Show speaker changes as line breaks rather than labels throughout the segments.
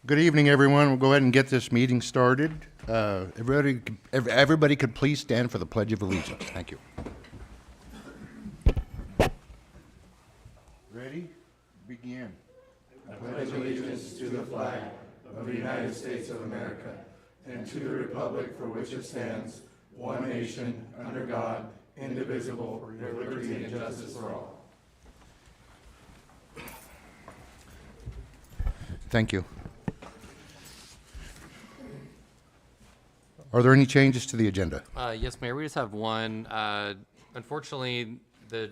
Good evening, everyone. We'll go ahead and get this meeting started. Everybody could please stand for the Pledge of Allegiance. Thank you. Ready? Begin.
I pledge allegiance to the flag of the United States of America and to the republic for which it stands, one nation, under God, indivisible, with liberty and justice for all.
Thank you. Are there any changes to the agenda?
Yes, Mayor, we just have one. Unfortunately, the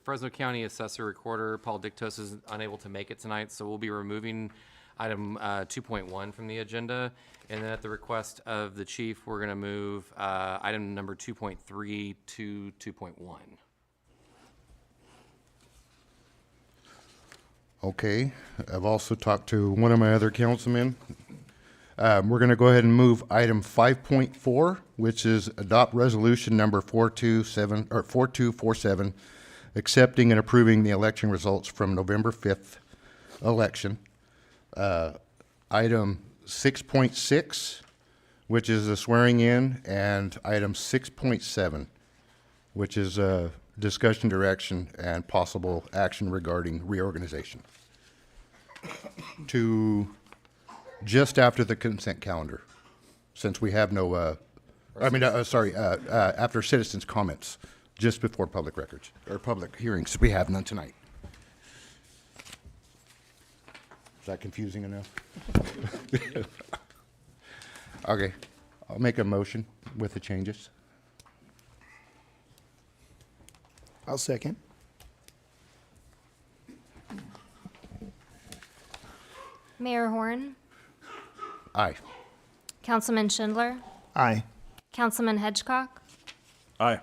Fresno County Assessor Recorder, Paul Dictos, is unable to make it tonight, so we'll be removing item 2.1 from the agenda. And then at the request of the chief, we're going to move item number 2.3 to 2.1.
Okay. I've also talked to one of my other councilmen. We're going to go ahead and move item 5.4, which is adopt resolution number 4247, accepting and approving the election results from November 5th election. Item 6.6, which is the swearing in, and item 6.7, which is discussion, direction, and possible action regarding reorganization. To just after the consent calendar, since we have no, after citizens' comments, just before public records, or public hearings, we have none tonight. Is that confusing enough? Okay, I'll make a motion with the changes.
I'll second.
Mayor Horn,
Aye.
Councilman Schindler,
Aye.
Councilman Hedgecock,
Aye.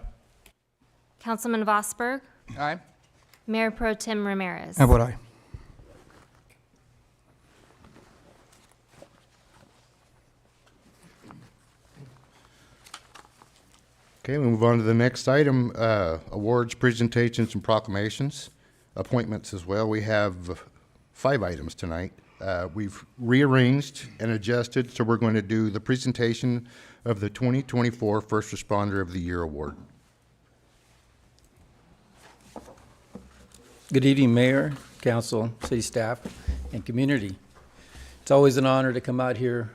Councilman Vosberg,
Aye.
Mayor Pro Tem Ramirez.
How about aye?
Okay, we move on to the next item, awards, presentations, and proclamations, appointments as well. We have 5 items tonight. We've rearranged and adjusted, so we're going to do the presentation of the 2024 First Responder of the Year Award.
Good evening, Mayor, Council, City staff, and community. It's always an honor to come out here,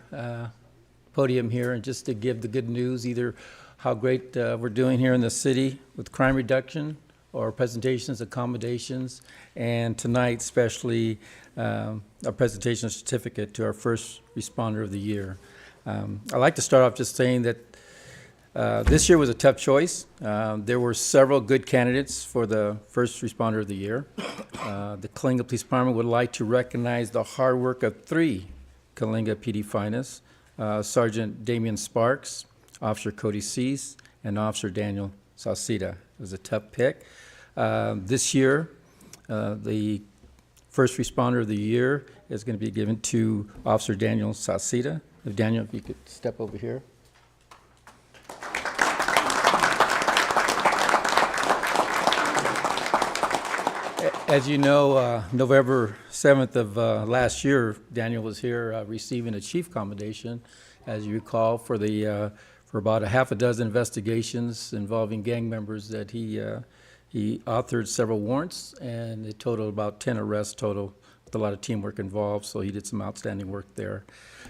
podium here, and just to give the good news, either how great we're doing here in the city with crime reduction, or presentations, accommodations, and tonight especially a presentation certificate to our First Responder of the Year. I'd like to start off just saying that this year was a tough choice. There were several good candidates for the First Responder of the Year. The Coalinga Police Department would like to recognize the hard work of 3 Coalinga PD finalists, Sergeant Damian Sparks, Officer Cody Cease, and Officer Daniel Salcida. It was a tough pick. This year, the First Responder of the Year is going to be given to Officer Daniel Salcida. Daniel, if you could step over here. As you know, November 7th of last year, Daniel was here receiving a chief commendation, as you recall, for about a half a dozen investigations involving gang members that he authored several warrants, and it totaled about 10 arrests total, with a lot of teamwork involved, so he did some outstanding work there.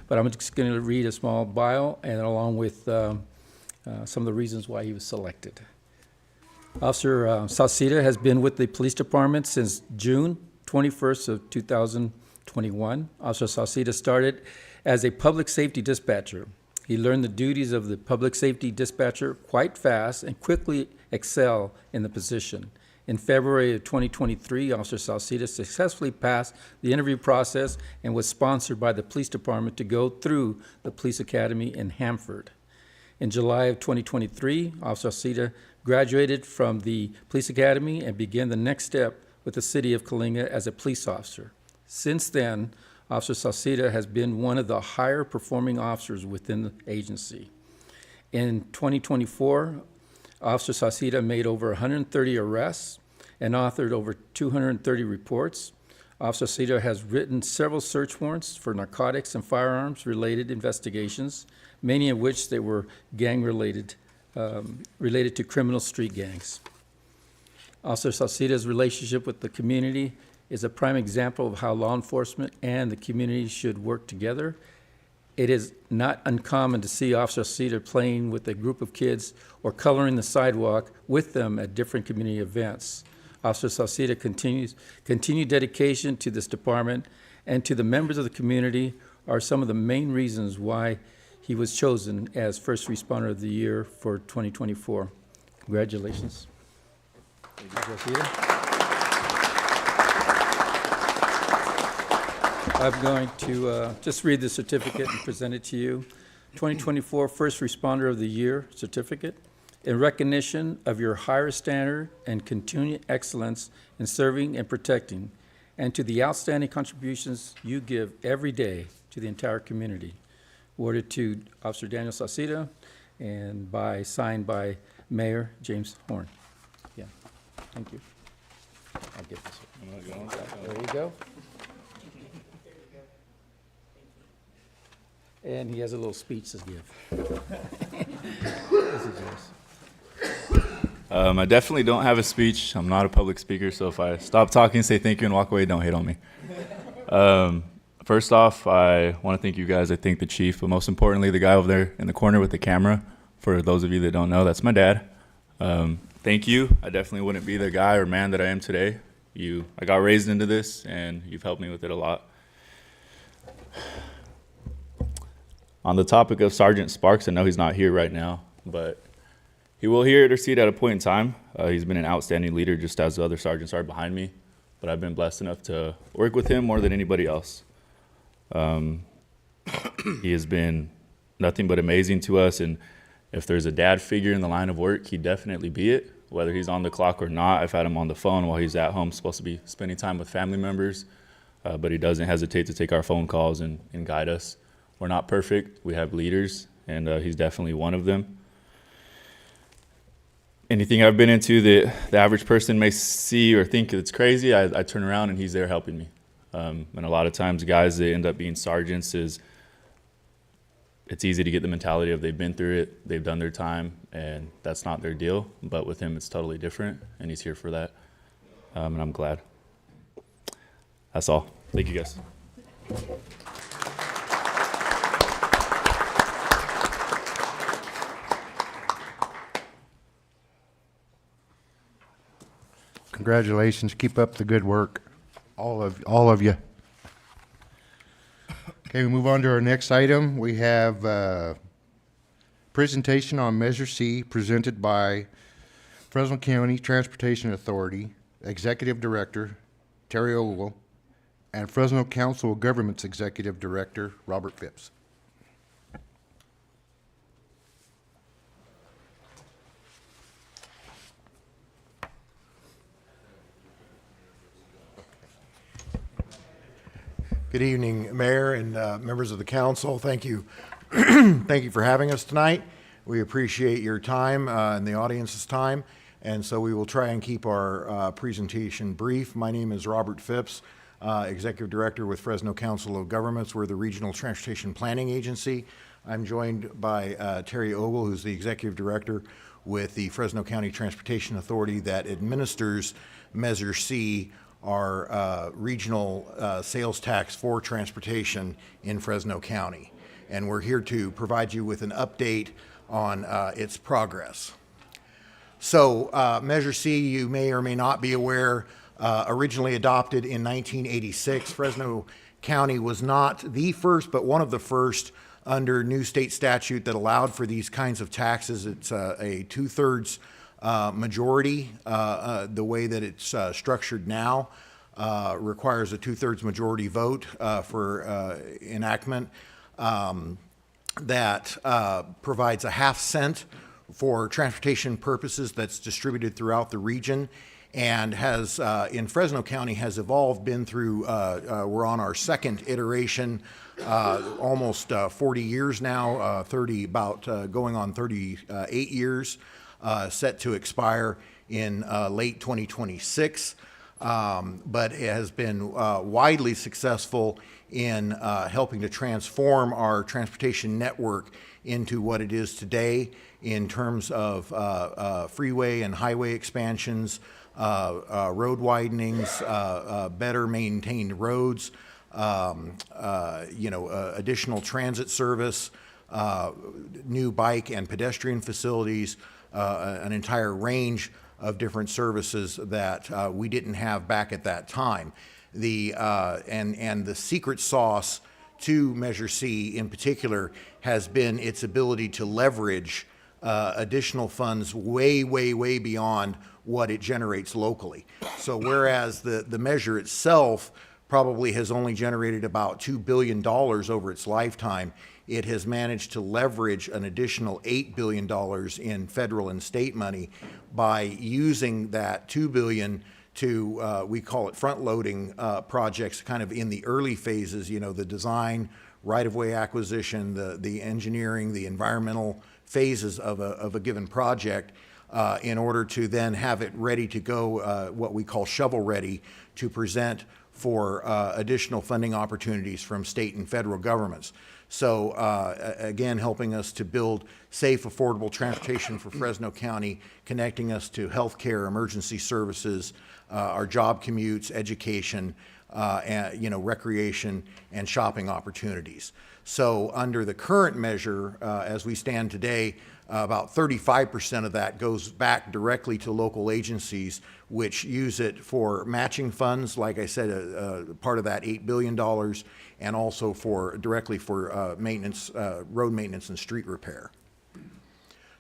But I'm just going to read a small bio, and along with some of the reasons why he was selected. Officer Salcida has been with the police department since June 21st of 2021. Officer Salcida started as a public safety dispatcher. He learned the duties of the public safety dispatcher quite fast and quickly excel in the position. In February of 2023, Officer Salcida successfully passed the interview process and was sponsored by the police department to go through the police academy in Hanford. In July of 2023, Officer Salcida graduated from the police academy and began the next step with the city of Coalinga as a police officer. Since then, Officer Salcida has been one of the higher performing officers within the agency. In 2024, Officer Salcida made over 130 arrests and authored over 230 reports. Officer Salcido has written several search warrants for narcotics and firearms-related investigations, many of which they were gang-related, related to criminal street gangs. Officer Salcido's relationship with the community is a prime example of how law enforcement and the community should work together. It is not uncommon to see Officer Salcido playing with a group of kids or coloring the sidewalk with them at different community events. Officer Salcido continued dedication to this department and to the members of the community are some of the main reasons why he was chosen as First Responder of the Year for 2024. Congratulations. I'm going to just read the certificate and present it to you. 2024 First Responder of the Year certificate. In recognition of your higher standard and continued excellence in serving and protecting, and to the outstanding contributions you give every day to the entire community. Awarded to Officer Daniel Salcido and signed by Mayor James Horn. Yeah, thank you. I'll get this. There you go. And he has a little speech to give. This is yours.
I definitely don't have a speech. I'm not a public speaker, so if I stop talking, say thank you, and walk away, don't hate on me. First off, I want to thank you guys. I thank the chief, but most importantly, the guy over there in the corner with the camera. For those of you that don't know, that's my dad. Thank you. I definitely wouldn't be the guy or man that I am today. I got raised into this, and you've helped me with it a lot. On the topic of Sergeant Sparks, I know he's not here right now, but he will hear it or see it at a point in time. He's been an outstanding leader, just as the other sergeants are behind me, but I've been blessed enough to work with him more than anybody else. He has been nothing but amazing to us, and if there's a dad figure in the line of work, he'd definitely be it, whether he's on the clock or not. I've had him on the phone while he's at home, supposed to be spending time with family members, but he doesn't hesitate to take our phone calls and guide us. We're not perfect. We have leaders, and he's definitely one of them. Anything I've been into that the average person may see or think it's crazy, I turn around and he's there helping me. And a lot of times guys that end up being sergeants it's easy to get the mentality of they've been through it, they've done their time, and that's not their deal. But with him, it's totally different, and he's here for that. And I'm glad. That's all. Thank you, guys.
Congratulations. Keep up the good work, all of you. Okay, we move on to our next item. We have presentation on Measure C presented by Fresno County Transportation Authority Executive Director Terry Ogle and Fresno Council of Governments Executive Director Robert Phipps.
Good evening, Mayor and members of the council. Thank you. Thank you for having us tonight. We appreciate your time and the audience's time, and so we will try and keep our presentation brief. My name is Robert Phipps, Executive Director with Fresno Council of Governments. We're the Regional Transportation Planning Agency. I'm joined by Terry Ogle, who's the Executive Director with the Fresno County Transportation Authority that administers Measure C, our regional sales tax for transportation in Fresno County. And we're here to provide you with an update on its progress. So Measure C, you may or may not be aware, originally adopted in 1986. Fresno County was not the first, but one of the first under new state statute that allowed for these kinds of taxes. It's a 2/3 majority. The way that it's structured now requires a 2/3 majority vote for enactment. That provides a 1/2 cent for transportation purposes that's distributed throughout the region, and has in Fresno County has evolved, been through, we're on our second iteration, almost 40 years now, going on 38 years, set to expire in late 2026. but it has been widely successful in helping to transform our transportation network into what it is today in terms of freeway and highway expansions, road widenings, better maintained roads, additional transit service, new bike and pedestrian facilities, an entire range of different services that we didn't have back at that time. And the secret sauce to Measure C in particular has been its ability to leverage additional funds way, way, way beyond what it generates locally. So whereas the measure itself probably has only generated about $2 billion over its lifetime, it has managed to leverage an additional $8 billion in federal and state money by using that $2 billion to, we call it front-loading projects kind of in the early phases, the design, right-of-way acquisition, the engineering, the environmental phases of a given project, in order to then have it ready to go, what we call shovel-ready, to present for additional funding opportunities from state and federal governments. So again, helping us to build safe, affordable transportation for Fresno County, connecting us to healthcare, emergency services, our job commutes, education, and, recreation and shopping opportunities. So under the current measure, as we stand today, about 35% of that goes back directly to local agencies, which use it for matching funds, like I said, part of that $8 billion, and also directly for maintenance, road maintenance and street repair.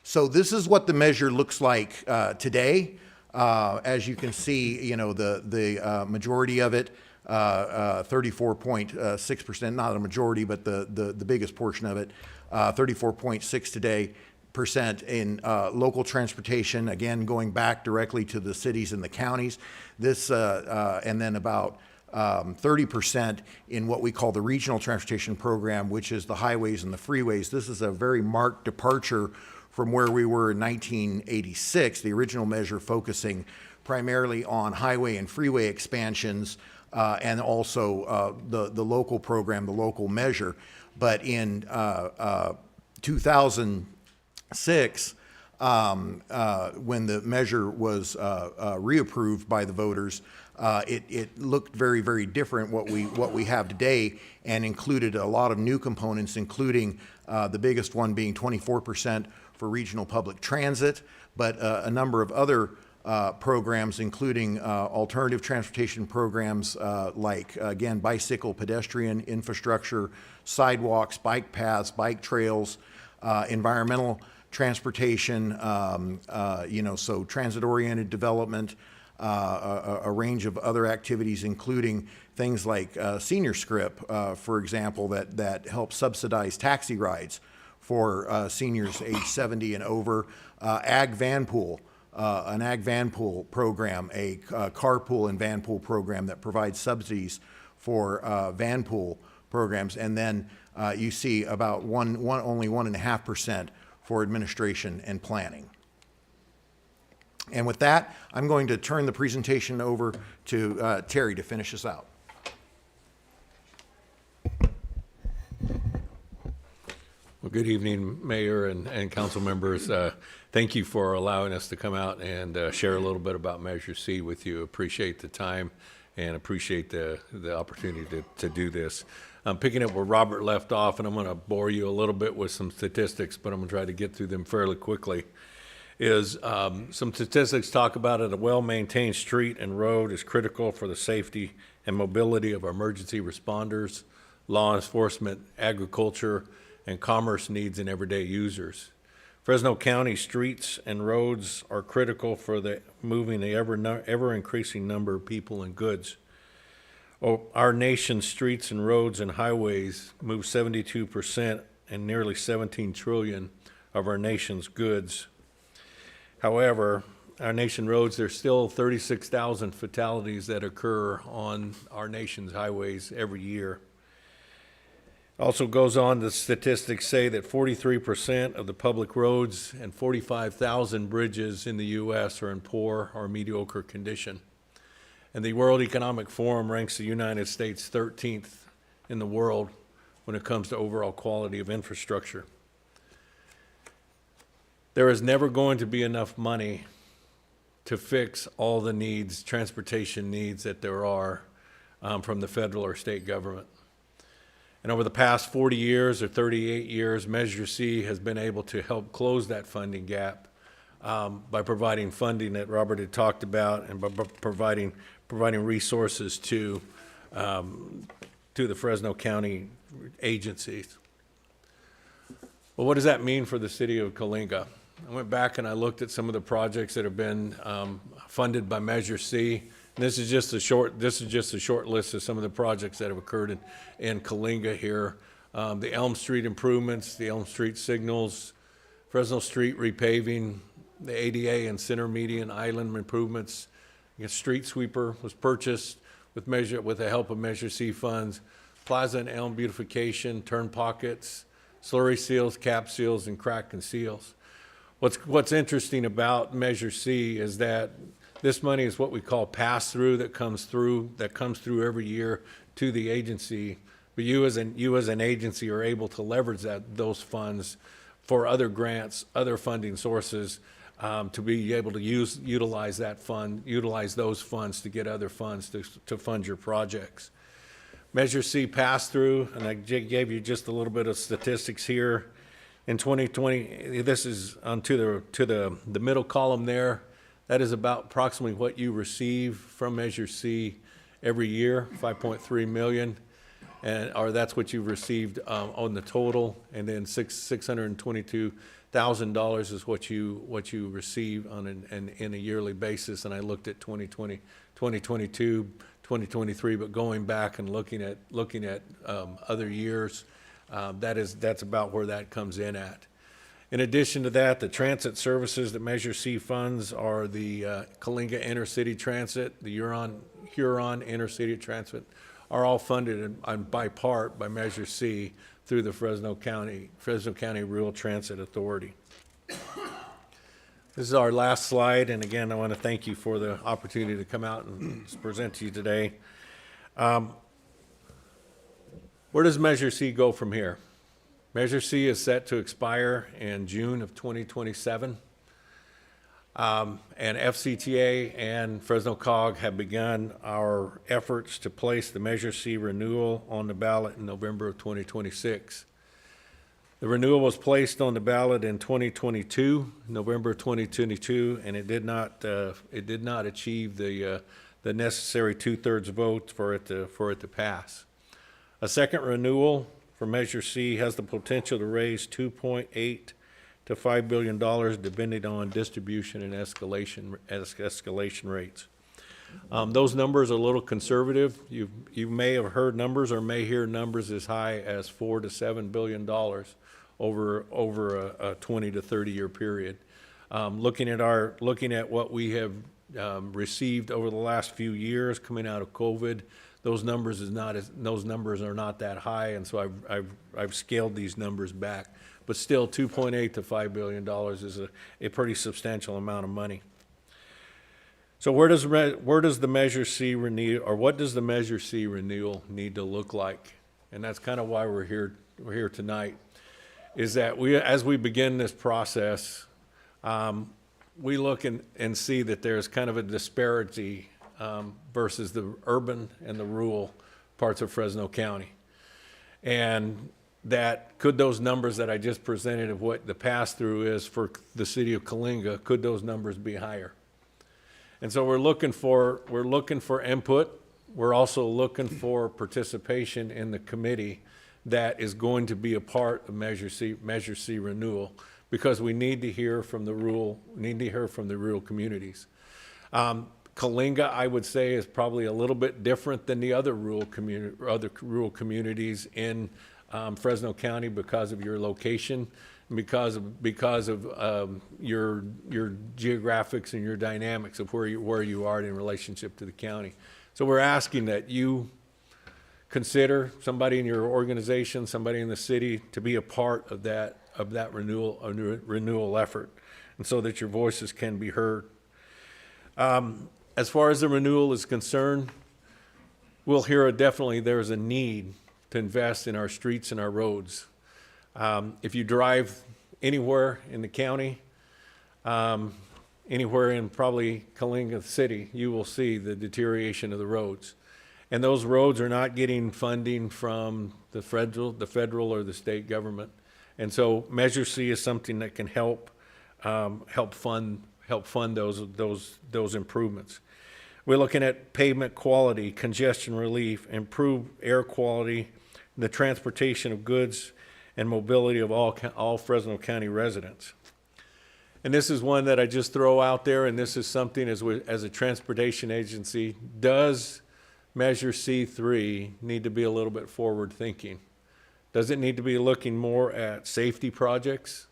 So this is what the measure looks like today. As you can see, the majority of it, 34.6%, not a majority, but the biggest portion of it, 34.6 today percent in local transportation, again going back directly to the cities and the counties. This and then about 30% in what we call the regional transportation program, which is the highways and the freeways. This is a very marked departure from where we were in 1986, the original measure focusing primarily on highway and freeway expansions, and also the local program, the local measure. But in 2006, when the measure was reapproved by the voters, it looked very, very different what we have today, and included a lot of new components, including the biggest one being 24% for regional public transit, but a number of other programs, including alternative transportation programs like, again, bicycle, pedestrian infrastructure, sidewalks, bike paths, bike trails, environmental transportation, so transit-oriented development, a range of other activities, including things like Senior Script, for example, that helps subsidize taxi rides for seniors age 70 and over, Ag Van Pool, an Ag Van Pool program, a carpool and van pool program that provides subsidies for van pool programs, and then you see about only 1.5% for administration and planning. And with that, I'm going to turn the presentation over to Terry to finish us out.
Well, good evening, Mayor and council members. Thank you for allowing us to come out and share a little bit about Measure C with you. Appreciate the time and appreciate the opportunity to do this. I'm picking up where Robert left off, and I'm going to bore you a little bit with some statistics, but I'm going to try to get through them fairly quickly. Some statistics talk about it. A well-maintained street and road is critical for the safety and mobility of our emergency responders, law enforcement, agriculture, and commerce needs and everyday users. Fresno County streets and roads are critical for moving the ever-increasing number of people and goods. Our nation's streets and roads and highways move 72% and nearly 17 trillion of our nation's goods. However, our nation roads, there's still 36,000 fatalities that occur on our nation's highways every year. Also goes on, the statistics say that 43% of the public roads and 45,000 bridges in the U.S. are in poor or mediocre condition. And the World Economic Forum ranks the United States 13th in the world when it comes to overall quality of infrastructure. There is never going to be enough money to fix all the needs, transportation needs that there are from the federal or state government. And over the past 40 years or 38 years, Measure C has been able to help close that funding gap by providing funding that Robert had talked about and by providing resources to the Fresno County agencies. Well, what does that mean for the city of Coalinga? I went back and I looked at some of the projects that have been funded by Measure C. And this is just a short list of some of the projects that have occurred in Coalinga here. The Elm Street improvements, the Elm Street signals, Fresno Street repaving, the ADA and Center Median Island improvements. A street sweeper was purchased with the help of Measure C funds. Plaza and Elm beautification, turn pockets, slurry seals, cap seals, and crack and seals. What's interesting about Measure C is that this money is what we call pass-through that comes through every year to the agency. But you as an agency are able to leverage those funds for other grants, other funding sources, to be able to utilize those funds to get other funds to fund your projects. Measure C pass-through, and I gave you just a little bit of statistics here. In 2020, this is to the middle column there. That is about approximately what you receive from Measure C every year, 5.3 million, or that's what you've received on the total, and then $622,000 is what you receive in a yearly basis. And I looked at 2020, 2022, 2023, but going back and looking at other years, that's about where that comes in at. In addition to that, the transit services that Measure C funds are the Coalinga Intercity Transit, the Huron Intercity Transit, are all funded by Measure C through the Fresno County Rural Transit Authority. This is our last slide, and again, I want to thank you for the opportunity to come out and present to you today. Where does Measure C go from here? Measure C is set to expire in June of 2027. And FCTA and Fresno COG have begun our efforts to place the Measure C renewal on the ballot in November of 2026. The renewal was placed on the ballot in 2022, November 2022, and it did not achieve the necessary 2/3 vote for it to pass. A second renewal for Measure C has the potential to raise $2.8 to $5 billion, depending on distribution and escalation rates. Those numbers are a little conservative. You may have heard numbers or may hear numbers as high as $4 to $7 billion over a 20 to 30 year period. Looking at what we have received over the last few years coming out of COVID, those numbers are not that high, and so I've scaled these numbers back. But still, $2.8 to $5 billion is a pretty substantial amount of money. So where does the Measure C renewal, or what does the Measure C renewal need to look like? And that's kind of why we're here tonight. Is that as we begin this process, we look and see that there's kind of a disparity versus the urban and the rural parts of Fresno County. And that could those numbers that I just presented of what the pass-through is for the city of Coalinga, could those numbers be higher? And so we're looking for input. We're also looking for participation in the committee that is going to be a part of Measure C renewal, because we need to hear from the rural communities. Coalinga, I would say, is probably a little bit different than the other rural communities in Fresno County because of your location, because of your geographics and your dynamics of where you are in relationship to the county. So we're asking that you consider somebody in your organization, somebody in the city, to be a part of that renewal effort, and so that your voices can be heard. As far as the renewal is concerned, we'll hear definitely there's a need to invest in our streets and our roads. If you drive anywhere in the county, anywhere in probably Kalinga City, you will see the deterioration of the roads. And those roads are not getting funding from the federal or the state government. And so Measure C is something that can help fund those improvements. We're looking at pavement quality, congestion relief, improved air quality, the transportation of goods, and mobility of all Fresno County residents. And this is one that I just throw out there, and this is something as a transportation agency, does Measure C3 need to be a little bit forward thinking? Does it need to be looking more at safety projects,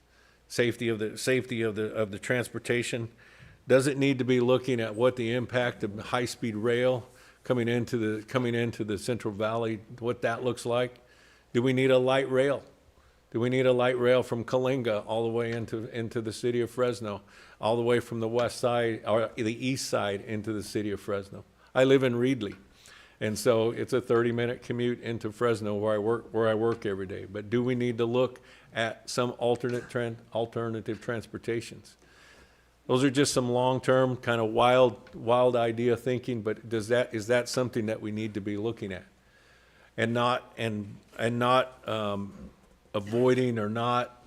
safety of the transportation? Does it need to be looking at what the impact of high-speed rail coming into the Central Valley, what that looks like? Do we need a light rail? Do we need a light rail from Kalinga all the way into the city of Fresno, all the way from the west side or the east side into the city of Fresno? I live in Reedley, and so it's a 30-minute commute into Fresno where I work every day. But do we need to look at some alternative transportations? Those are just some long-term kind of wild idea thinking, but is that something that we need to be looking at, and not avoiding or not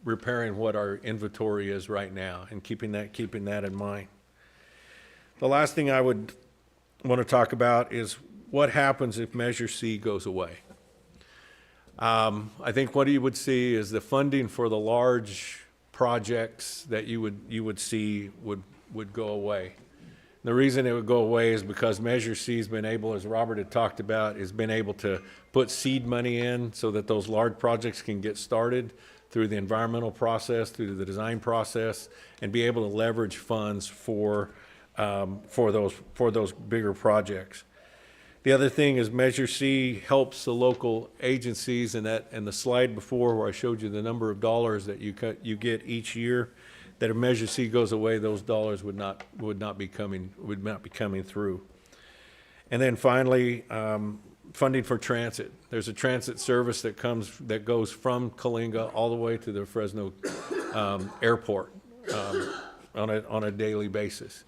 repairing what our inventory is right now, and keeping that in mind. The last thing I would want to talk about is what happens if Measure C goes away. I think what you would see is the funding for the large projects that you would see would go away. The reason it would go away is because Measure C has been able, as Robert had talked about, has been able to put seed money in so that those large projects can get started through the environmental process, through the design process, and be able to leverage funds for those bigger projects. The other thing is Measure C helps the local agencies, and the slide before where I showed you the number of dollars that you get each year, that if Measure C goes away, those dollars would not be coming through. And then finally, funding for transit. There's a transit service that goes from Kalinga all the way to the Fresno airport on a daily basis.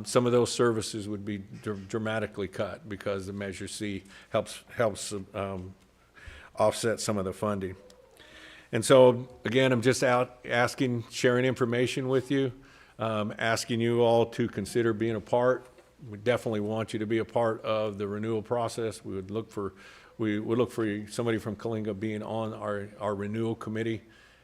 Some of those services would be dramatically cut because the Measure C helps offset some of the funding. And so, again, I'm just out sharing information with you, asking you all to consider being a part. We definitely want you to be a part of the renewal process. We would look for somebody from Kalinga being on our renewal committee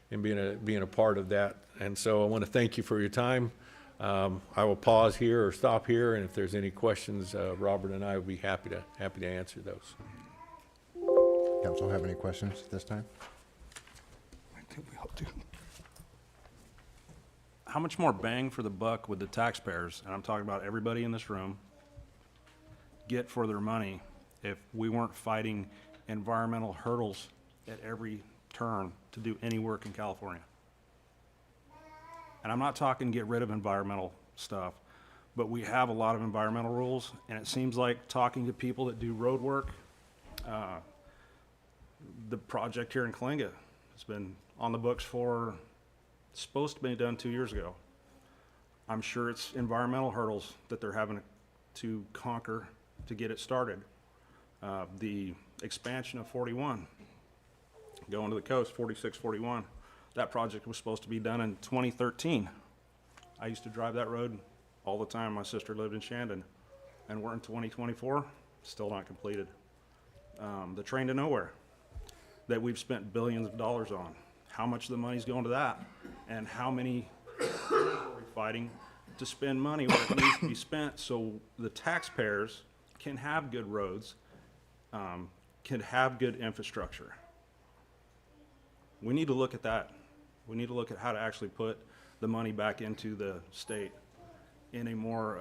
and being a part of that. And so I want to thank you for your time. I will pause here or stop here, and if there's any questions, Robert and I would be happy to answer those.
Council have any questions this time?
How much more bang for the buck would the taxpayers, and I'm talking about everybody in this room, get for their money if we weren't fighting environmental hurdles at every turn to do any work in California? And I'm not talking get rid of environmental stuff, but we have a lot of environmental rules, and it seems like talking to people that do road work, the project here in Kalinga has been on the books supposed to be done 2 years ago. I'm sure it's environmental hurdles that they're having to conquer to get it started. The expansion of 41, going to the coast, 4641, that project was supposed to be done in 2013. I used to drive that road all the time. My sister lived in Shandon, and we're in 2024, still not completed. The train to nowhere that we've spent billions of dollars on. How much of the money's going to that, and how many are we fighting to spend money where it needs to be spent so the taxpayers can have good roads, can have good infrastructure. We need to look at that. We need to look at how to actually put the money back into the state in a more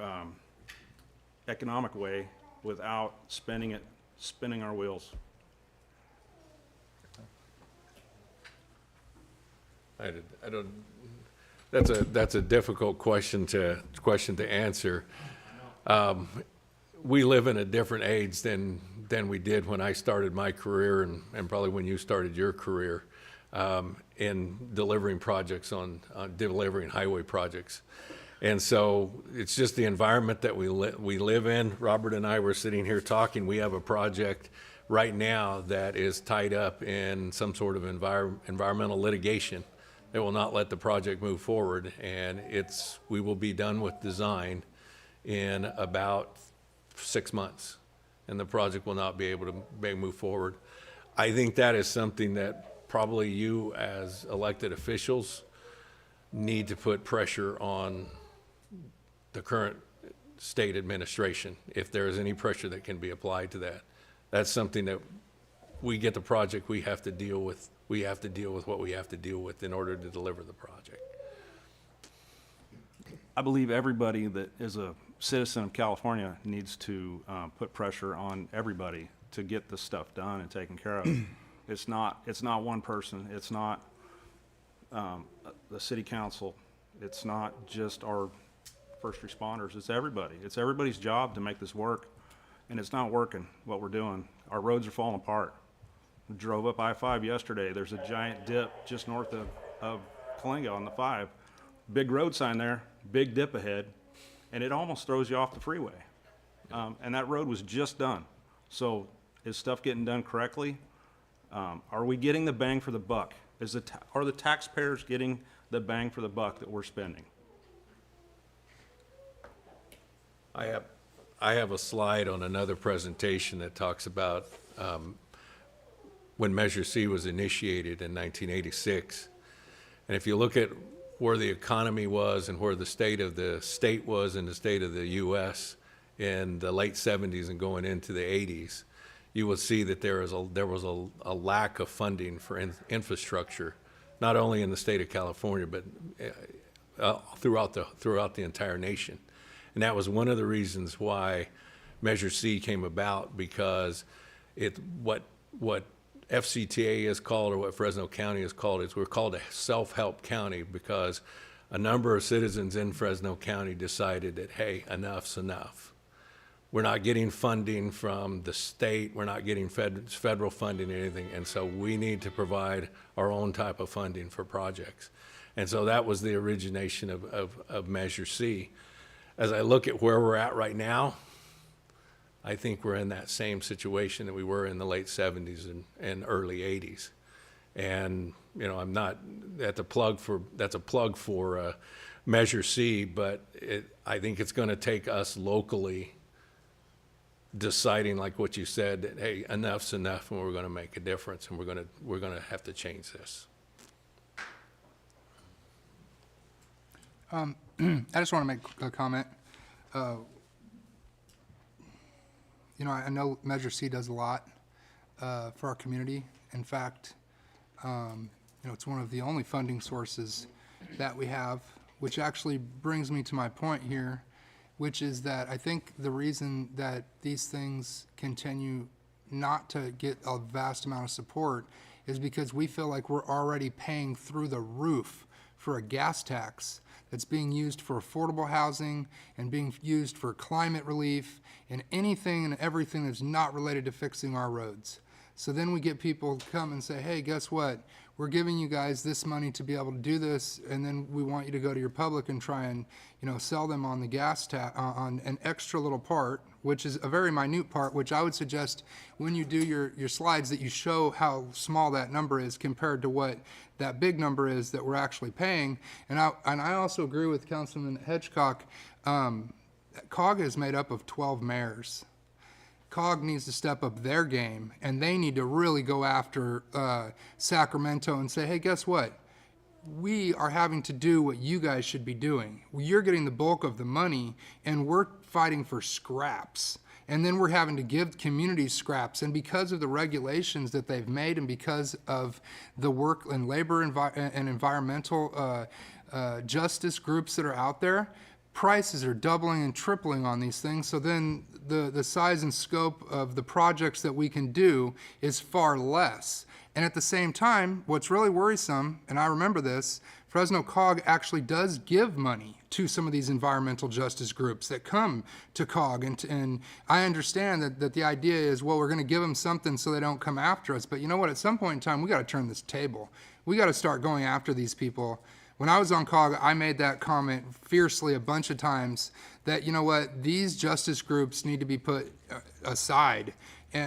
economic way without spinning our wheels.
That's a difficult question to answer. we live in a different age than we did when I started my career and probably when you started your career in delivering projects on delivering highway projects. And so it's just the environment that we live in. Robert and I were sitting here talking. We have a project right now that is tied up in some sort of environmental litigation that will not let the project move forward. And we will be done with design in about 6 months, and the project will not be able to move forward. I think that is something that probably you as elected officials need to put pressure on the current state administration, if there is any pressure that can be applied to that. That's something that we get the project, we have to deal with. We have to deal with what we have to deal with in order to deliver the project.
I believe everybody that is a citizen of California needs to put pressure on everybody to get this stuff done and taken care of. It's not one person. It's not the city council. It's not just our first responders. It's everybody. It's everybody's job to make this work, and it's not working, what we're doing. Our roads are falling apart. We drove up I-5 yesterday. There's a giant dip just north of Coalinga on the 5. Big road sign there, big dip ahead, and it almost throws you off the freeway. And that road was just done. So is stuff getting done correctly? Are we getting the bang for the buck? Are the taxpayers getting the bang for the buck that we're spending?
I have a slide on another presentation that talks about when Measure C was initiated in 1986. And if you look at where the economy was and where the state was and the state of the U.S. in the late 70s and going into the 80s, you will see that there was a lack of funding for infrastructure, not only in the state of California, but throughout the entire nation. And that was one of the reasons why Measure C came about, because what FCTA is called, or what Fresno County is called, is we're called a self-help county because a number of citizens in Fresno County decided that, hey, enough's enough. We're not getting funding from the state, we're not getting federal funding or anything, and so we need to provide our own type of funding for projects. And so that was the origination of Measure C. As I look at where we're at right now, I think we're in that same situation that we were in the late 70s and early 80s. And, I'm not, that's a plug for Measure C, but I think it's going to take us locally deciding, like what you said, that, hey, enough's enough and we're going to make a difference and we're going to have to change this.
I just want to make a comment. I know Measure C does a lot for our community. In fact, it's one of the only funding sources that we have, which actually brings me to my point here, which is that I think the reason that these things continue not to get a vast amount of support is because we feel like we're already paying through the roof for a gas tax that's being used for affordable housing and being used for climate relief and anything and everything that's not related to fixing our roads. So then we get people come and say, hey, guess what? We're giving you guys this money to be able to do this, and then we want you to go to your public and try and, sell them on the gas tax, on an extra little part, which is a very minute part, which I would suggest when you do your slides that you show how small that number is compared to what that big number is that we're actually paying. And I also agree with Councilman Hedgecock. COG is made up of 12 mayors. COG needs to step up their game, and they need to really go after Sacramento and say, hey, guess what? We are having to do what you guys should be doing. You're getting the bulk of the money, and we're fighting for scraps. And then we're having to give communities scraps. And because of the regulations that they've made and because of the work and labor and environmental justice groups that are out there, prices are doubling and tripling on these things. So then the size and scope of the projects that we can do is far less. And at the same time, what's really worrisome, and I remember this, Fresno COG actually does give money to some of these environmental justice groups that come to COG. And I understand that the idea is, well, we're going to give them something so they don't come after us. But you know what? At some point in time, we got to turn this table. We got to start going after these people. When I was on COG, I made that comment fiercely a bunch of times that, you know what, these justice groups need to be put aside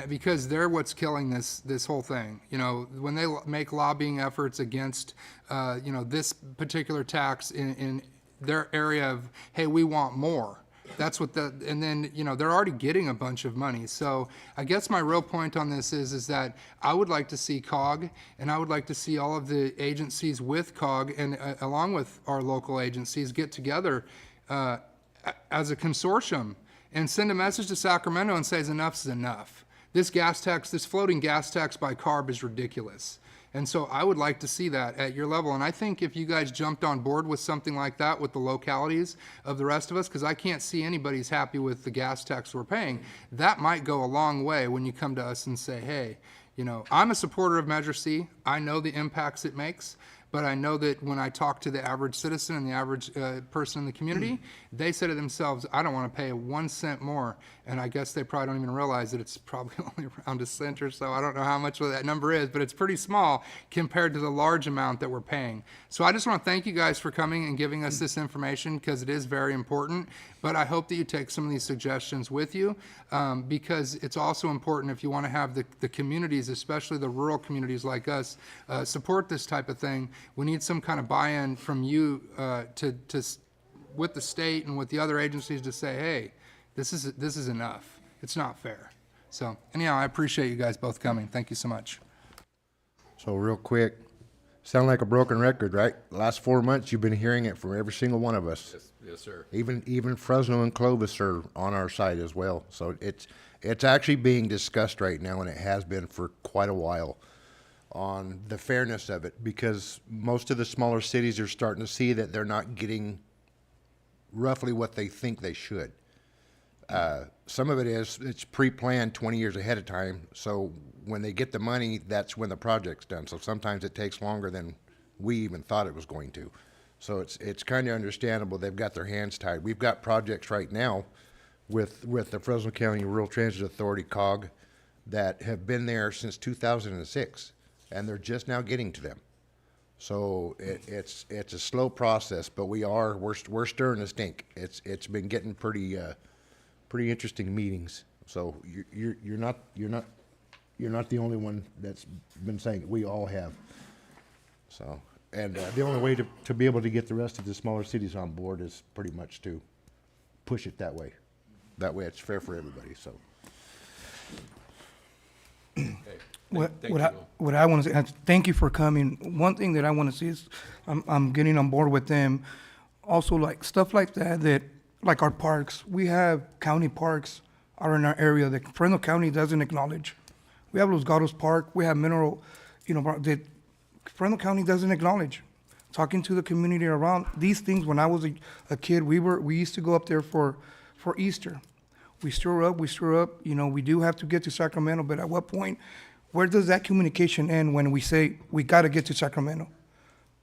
because they're what's killing this whole thing. You know, when they make lobbying efforts against, you know, this particular tax in their area of, hey, we want more. That's what and then, you know, they're already getting a bunch of money. So I guess my real point on this is that I would like to see COG, and I would like to see all of the agencies with COG and along with our local agencies get together as a consortium and send a message to Sacramento and say enough is enough. This gas tax, this floating gas tax by CARB is ridiculous. And so I would like to see that at your level. And I think if you guys jumped on board with something like that with the localities of the rest of us, because I can't see anybody's happy with the gas tax we're paying, that might go a long way when you come to us and say, hey, you know, I'm a supporter of Measure C. I know the impacts it makes. But I know that when I talk to the average citizen and the average person in the community, they say to themselves, I don't want to pay 1 cent more. And I guess they probably don't even realize that it's probably only around a cent or so. I don't know how much that number is, but it's pretty small compared to the large amount that we're paying. So I just want to thank you guys for coming and giving us this information because it is very important. But I hope that you take some of these suggestions with you because it's also important if you want to have the communities, especially the rural communities like us, support this type of thing. We need some kind of buy-in from you with the state and with the other agencies to say, hey, this is enough. It's not fair. So anyhow, I appreciate you guys both coming. Thank you so much.
So real quick, sound like a broken record, right? Last 4 months, you've been hearing it from every single one of us.
Yes, sir.
Even Fresno and Clovis are on our side as well. So it's actually being discussed right now, and it has been for quite a while, on the fairness of it, because most of the smaller cities are starting to see that they're not getting roughly what they think they should. Some of it is, it's pre-planned 20 years ahead of time, so when they get the money, that's when the project's done. So sometimes it takes longer than we even thought it was going to. So it's kind of understandable they've got their hands tied. We've got projects right now with the Fresno County Rural Transit Authority, COG, that have been there since 2006, and they're just now getting to them. So it's a slow process, but we're stirring the stink. It's been getting pretty interesting meetings. So you're not the only one that's been saying it. We all have. So, and the only way to be able to get the rest of the smaller cities on board is pretty much to push it that way. That way it's fair for everybody, so.
What I want to say, thank you for coming. One thing that I want to see is I'm getting on board with them. Also, like stuff like that, like our parks, we have county parks are in our area that Fresno County doesn't acknowledge. We have Los Gatos Park, we have Mineral, that Fresno County doesn't acknowledge. Talking to the community around these things, when I was a kid, we used to go up there for Easter. We stir up, we do have to get to Sacramento, but at what point, where does that communication end when we say we got to get to Sacramento?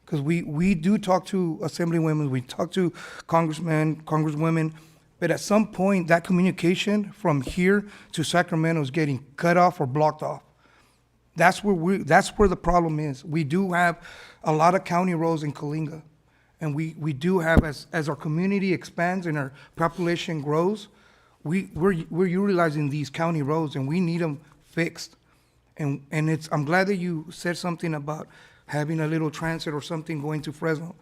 Because we do talk to assemblywomen, we talk to congressmen, congresswomen, but at some point, that communication from here to Sacramento is getting cut off or blocked off. That's where the problem is. We do have a lot of county roads in Coalinga, and we do have, as our community expands and our population grows, we're utilizing these county roads, and we need them fixed. And I'm glad that you said something about having a little transit or something going to Fresno.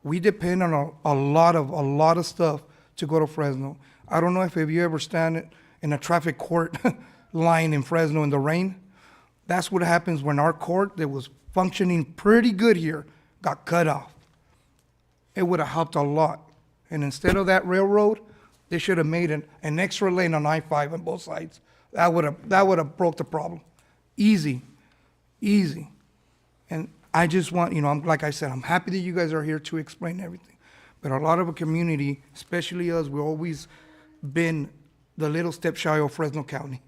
We depend on a lot of stuff to go to Fresno. I don't know if you ever stand in a traffic court line in Fresno in the rain. That's what happens when our court that was functioning pretty good here got cut off. It would have helped a lot. And instead of that railroad, they should have made an extra lane on I-5 on both sides. That would have broke the problem. Easy. And I just want, like I said, I'm happy that you guys are here to explain everything. But a lot of a community, especially us, we've always been the little step shy of Fresno County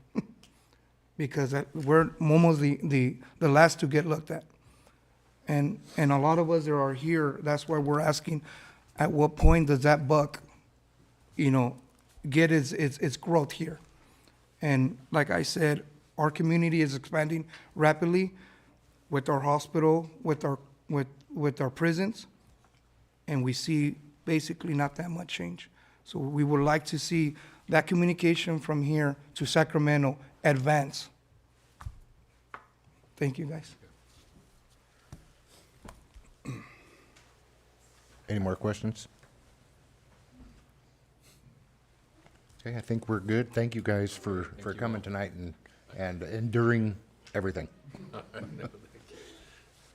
because we're almost the last to get looked at. And a lot of us that are here, that's why we're asking, at what point does that buck, get its growth here? And like I said, our community is expanding rapidly with our hospital, with our prisons, and we see basically not that much change. So we would like to see that communication from here to Sacramento advance. Thank you, guys.
Any more questions? Okay, I think we're good. Thank you guys for coming tonight and enduring everything.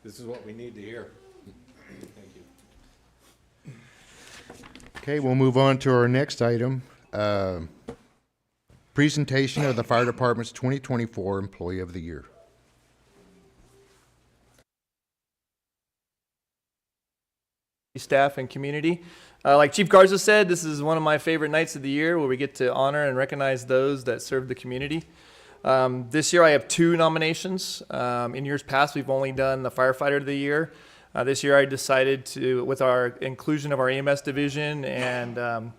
This is what we need to hear. Thank you.
Okay, we'll move on to our next item. Presentation of the Fire Department's 2024 Employee of the Year.
Staff and community. Like Chief Garza said, this is one of my favorite nights of the year where we get to honor and recognize those that serve the community. This year I have 2 nominations. In years past, we've only done the Firefighter of the Year. This year I decided to, with our inclusion of our EMS division and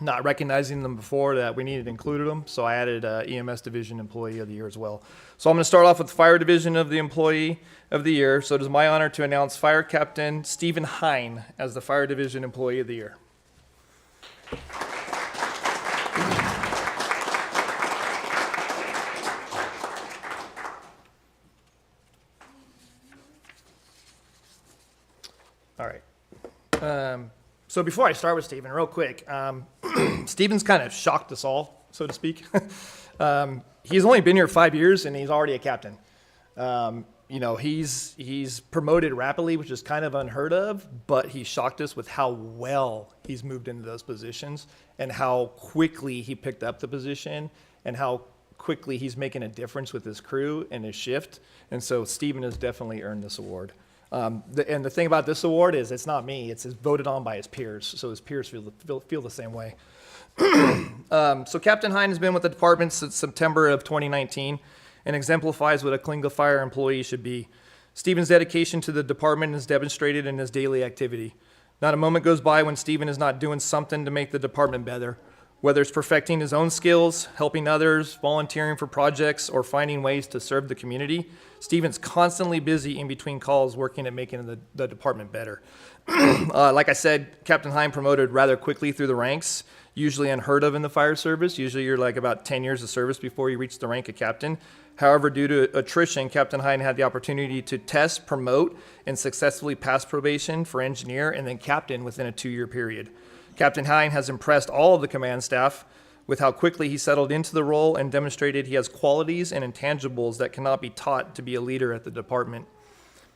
not recognizing them before, that we needed to include them. So I added EMS Division Employee of the Year as well. So I'm going to start off with the Fire Division of the Employee of the Year. So it is my honor to announce Fire Captain Stephen Hine as the Fire Division Employee of the Year. All right. So before I start with Stephen, real quick, Stephen's kind of shocked us all, so to speak. He's only been here 5 years and he's already a captain. He's promoted rapidly, which is kind of unheard of, but he shocked us with how well he's moved into those positions and how quickly he picked up the position and how quickly he's making a difference with his crew and his shift. And so Stephen has definitely earned this award. And the thing about this award is it's not me, it's voted on by his peers. So his peers feel the same way. So Captain Hine has been with the department since September of 2019 and exemplifies what a Coalinga Fire employee should be. Stephen's dedication to the department is demonstrated in his daily activity. Not a moment goes by when Stephen is not doing something to make the department better. Whether it's perfecting his own skills, helping others, volunteering for projects, or finding ways to serve the community, Stephen's constantly busy in between calls working at making the department better. Like I said, Captain Hine promoted rather quickly through the ranks, usually unheard of in the fire service. Usually you're like about 10 years of service before you reach the rank of captain. However, due to attrition, Captain Hine had the opportunity to test, promote, and successfully pass probation for engineer and then captain within a 2-year period. Captain Hine has impressed all of the command staff with how quickly he settled into the role and demonstrated he has qualities and intangibles that cannot be taught to be a leader at the department.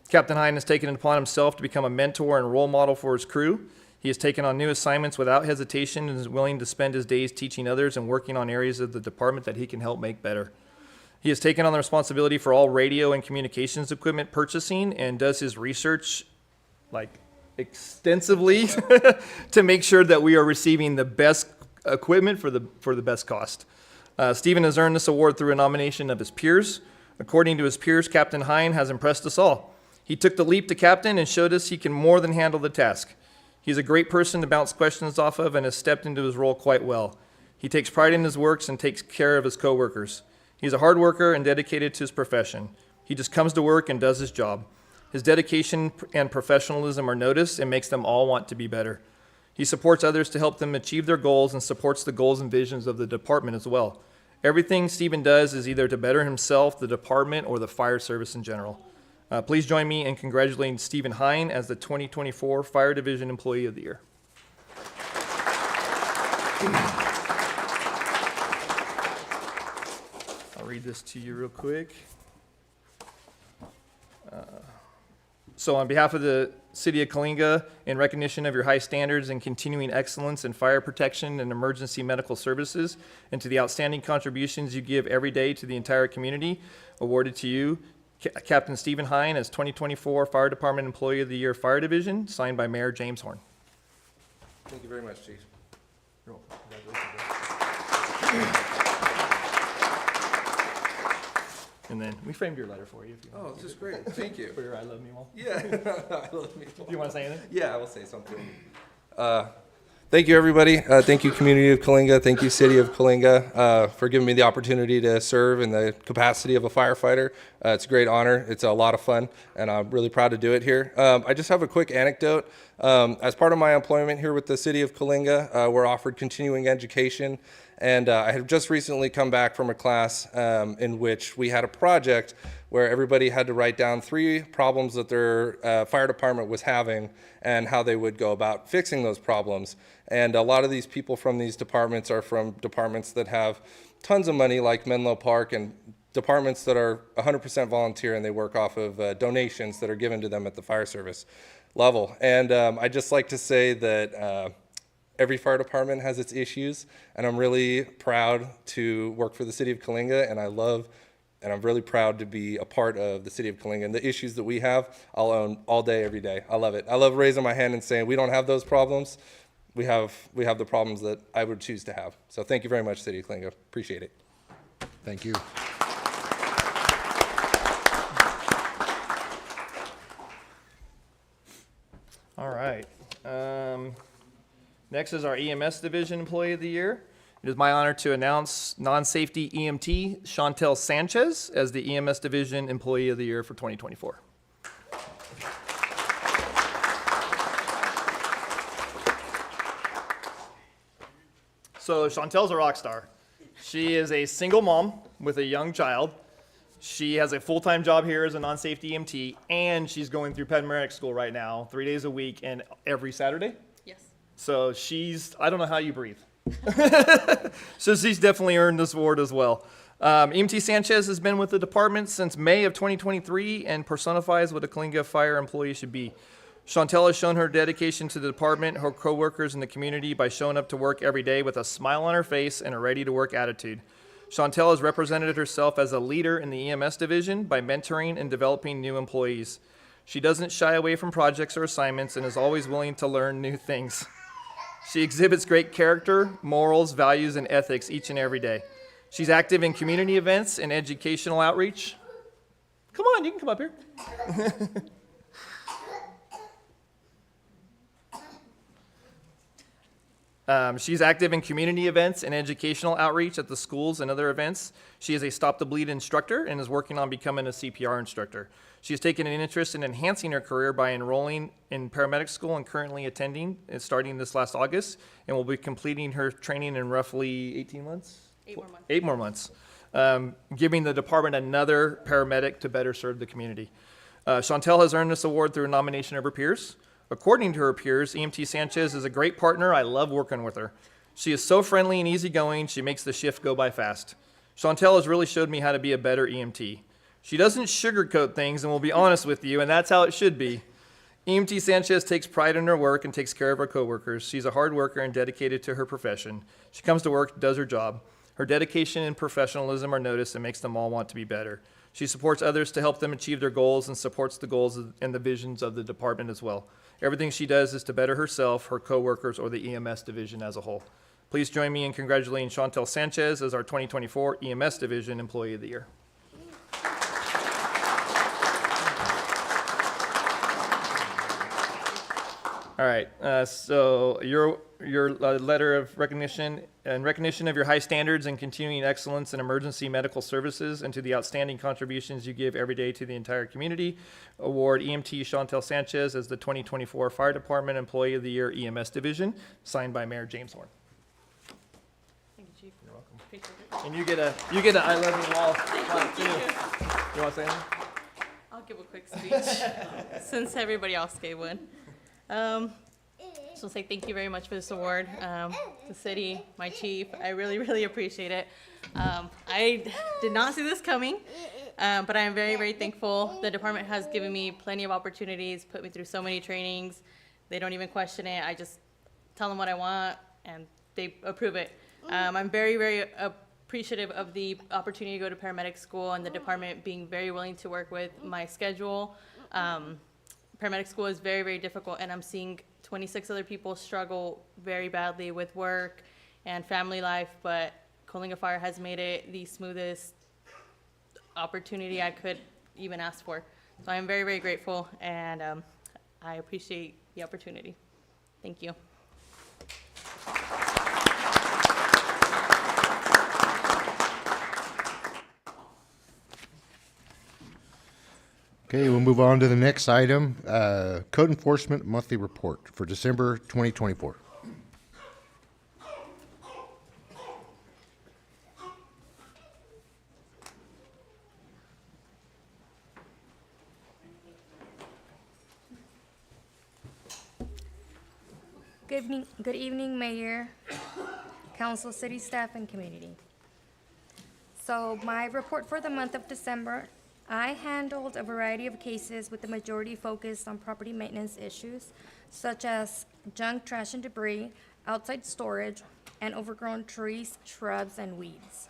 Captain Hine has taken it upon himself to become a mentor and role model for his crew. He has taken on new assignments without hesitation and is willing to spend his days teaching others and working on areas of the department that he can help make better. He has taken on the responsibility for all radio and communications equipment purchasing and does his research extensively to make sure that we are receiving the best equipment for the best cost. Stephen has earned this award through a nomination of his peers. According to his peers, Captain Hine has impressed us all. He took the leap to captain and showed us he can more than handle the task. He's a great person to bounce questions off of and has stepped into his role quite well. He takes pride in his works and takes care of his coworkers. He's a hard worker and dedicated to his profession. He just comes to work and does his job. His dedication and professionalism are noticed and makes them all want to be better. He supports others to help them achieve their goals and supports the goals and visions of the department as well. Everything Stephen does is either to better himself, the department, or the fire service in general. Please join me in congratulating Stephen Hine as the 2024 Fire Division Employee of the Year. I'll read this to you real quick. So on behalf of the City of Coalinga, in recognition of your high standards and continuing excellence in fire protection and emergency medical services, and to the outstanding contributions you give every day to the entire community, awarded to you, Captain Stephen Hine as 2024 Fire Department Employee of the Year Fire Division, signed by Mayor James Horn.
Thank you very much, Chief.
And and then we framed your letter for you. If you want.
Oh, this is great. Thank you.
For your I love me wall.
Yeah, I love me.
Do you want to say anything?
Yeah, I will say something. Thank you, everybody. Thank you, community of Coalinga. Thank you, city of Coalinga, for giving me the opportunity to serve in the capacity of a firefighter. It's a great honor. It's a lot of fun, and I'm really proud to do it here. I just have a quick anecdote. As part of my employment here with the city of Coalinga, we're offered continuing education, and I have just recently come back from a class in which we had a project where everybody had to write down 3 problems that their fire department was having and how they would go about fixing those problems. And a lot of these people from these departments are from departments that have tons of money, like Menlo Park, and departments that are 100% volunteer, and they work off of donations that are given to them at the fire service level. And I'd just like to say that every fire department has its issues, and I'm really proud to work for the city of Coalinga, and I'm really proud to be a part of the city of Coalinga. And the issues that we have, I'll own all day, every day. I love it. I love raising my hand and saying, we don't have those problems. We have the problems that I would choose to have. So thank you very much, city of Coalinga. Appreciate it.
Thank you.
All right. Next is our EMS Division Employee of the Year. It is my honor to announce non-safety EMT Chantel Sanchez as the EMS Division Employee of the Year for 2024. So Chantel's a rock star. She is a single mom with a young child. She has a full-time job here as a non-safety EMT, and she's going through paramedic school right now, 3 days a week and every Saturday.
Yes.
So I don't know how you breathe. So she's definitely earned this award as well. EMT Sanchez has been with the department since May of 2023 and personifies what a Coalinga fire employee should be. Chantel has shown her dedication to the department, her coworkers, and the community by showing up to work every day with a smile on her face and a ready-to-work attitude. Chantel has represented herself as a leader in the EMS division by mentoring and developing new employees. She doesn't shy away from projects or assignments and is always willing to learn new things. She exhibits great character, morals, values, and ethics each and every day. She's active in community events and educational outreach. Come on, you can come up here. She's active in community events and educational outreach at the schools and other events. She is a Stop the Bleed instructor and is working on becoming a CPR instructor. She has taken an interest in enhancing her career by enrolling in paramedic school and currently attending, starting this last August, and will be completing her training in roughly 18 months?
8 more months.
8 more months, giving the department another paramedic to better serve the community. Chantel has earned this award through a nomination of her peers. According to her peers, EMT Sanchez is a great partner. I love working with her. She is so friendly and easygoing, she makes the shift go by fast. Chantel has really showed me how to be a better EMT. She doesn't sugarcoat things and will be honest with you, and that's how it should be. EMT Sanchez takes pride in her work and takes care of her coworkers. She's a hard worker and dedicated to her profession. She comes to work, does her job. Her dedication and professionalism are noticed and makes them all want to be better. She supports others to help them achieve their goals and supports the goals and the visions of the department as well. Everything she does is to better herself, her coworkers, or the EMS division as a whole. Please join me in congratulating Chantel Sanchez as our 2024 EMS Division Employee of the Year. All right, so your letter of recognition, in recognition of your high standards and continuing excellence in emergency medical services and to the outstanding contributions you give every day to the entire community, award EMT Chantel Sanchez as the 2024 Fire Department Employee of the Year EMS Division, signed by Mayor James Horn.
Thank you, Chief.
You're welcome.
Appreciate it.
And you get a I love you wall plaque too. You want to say anything?
I'll give a quick speech since everybody else gave one. Just want to say thank you very much for this award. The city, my chief, I really, really appreciate it. I did not see this coming, but I am very, very thankful. The department has given me plenty of opportunities, put me through so many trainings. They don't even question it. I just tell them what I want, and they approve it. I'm very, very appreciative of the opportunity to go to paramedic school and the department being very willing to work with my schedule. Paramedic school is very, very difficult, and I'm seeing 26 other people struggle very badly with work and family life, but Coalinga Fire has made it the smoothest opportunity I could even ask for. So I'm very, very grateful, and I appreciate the opportunity. Thank you.
Okay, we'll move on to the next item, Code Enforcement Monthly Report for December 2024.
Good evening, Mayor, Council, City Staff, and Community. So my report for the month of December, I handled a variety of cases with the majority focused on property maintenance issues, such as junk, trash, and debris, outside storage, and overgrown trees, shrubs, and weeds.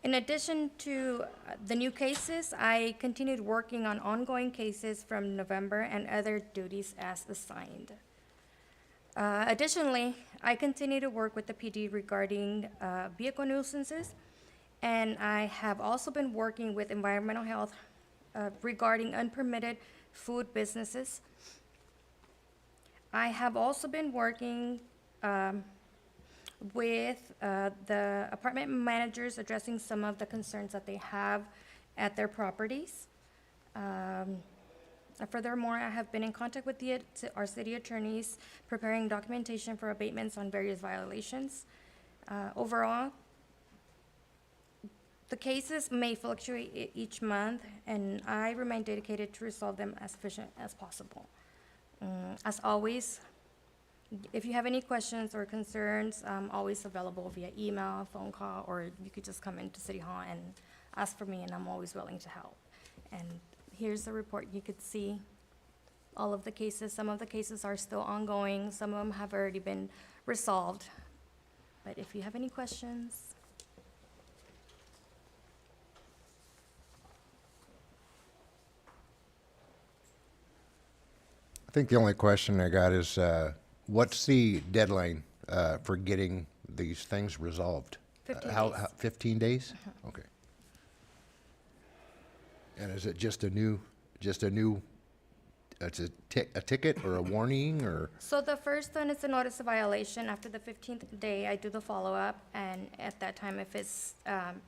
In addition to the new cases, I continued working on ongoing cases from November and other duties as assigned. Additionally, I continue to work with the PD regarding vehicle nuisances, and I have also been working with environmental health regarding unpermitted food businesses. I have also been working with the apartment managers addressing some of the concerns that they have at their properties. Furthermore, I have been in contact with our city attorneys, preparing documentation for abatements on various violations. Overall, the cases may fluctuate each month, and I remain dedicated to resolve them as efficient as possible. As always, if you have any questions or concerns, I'm always available via email, phone call, or you could just come into City Hall and ask for me, and I'm always willing to help. And here's the report. You could see all of the cases. Some of the cases are still ongoing. Some of them have already been resolved. But if you have any questions.
I think the only question I got is, what's the deadline for getting these things resolved?
15
How,
days.
15 days? Okay. And is it just a new, it's a ticket or a warning or?
So the first one is a notice of violation. After the 15th day, I do the follow-up, and at that time, if it's,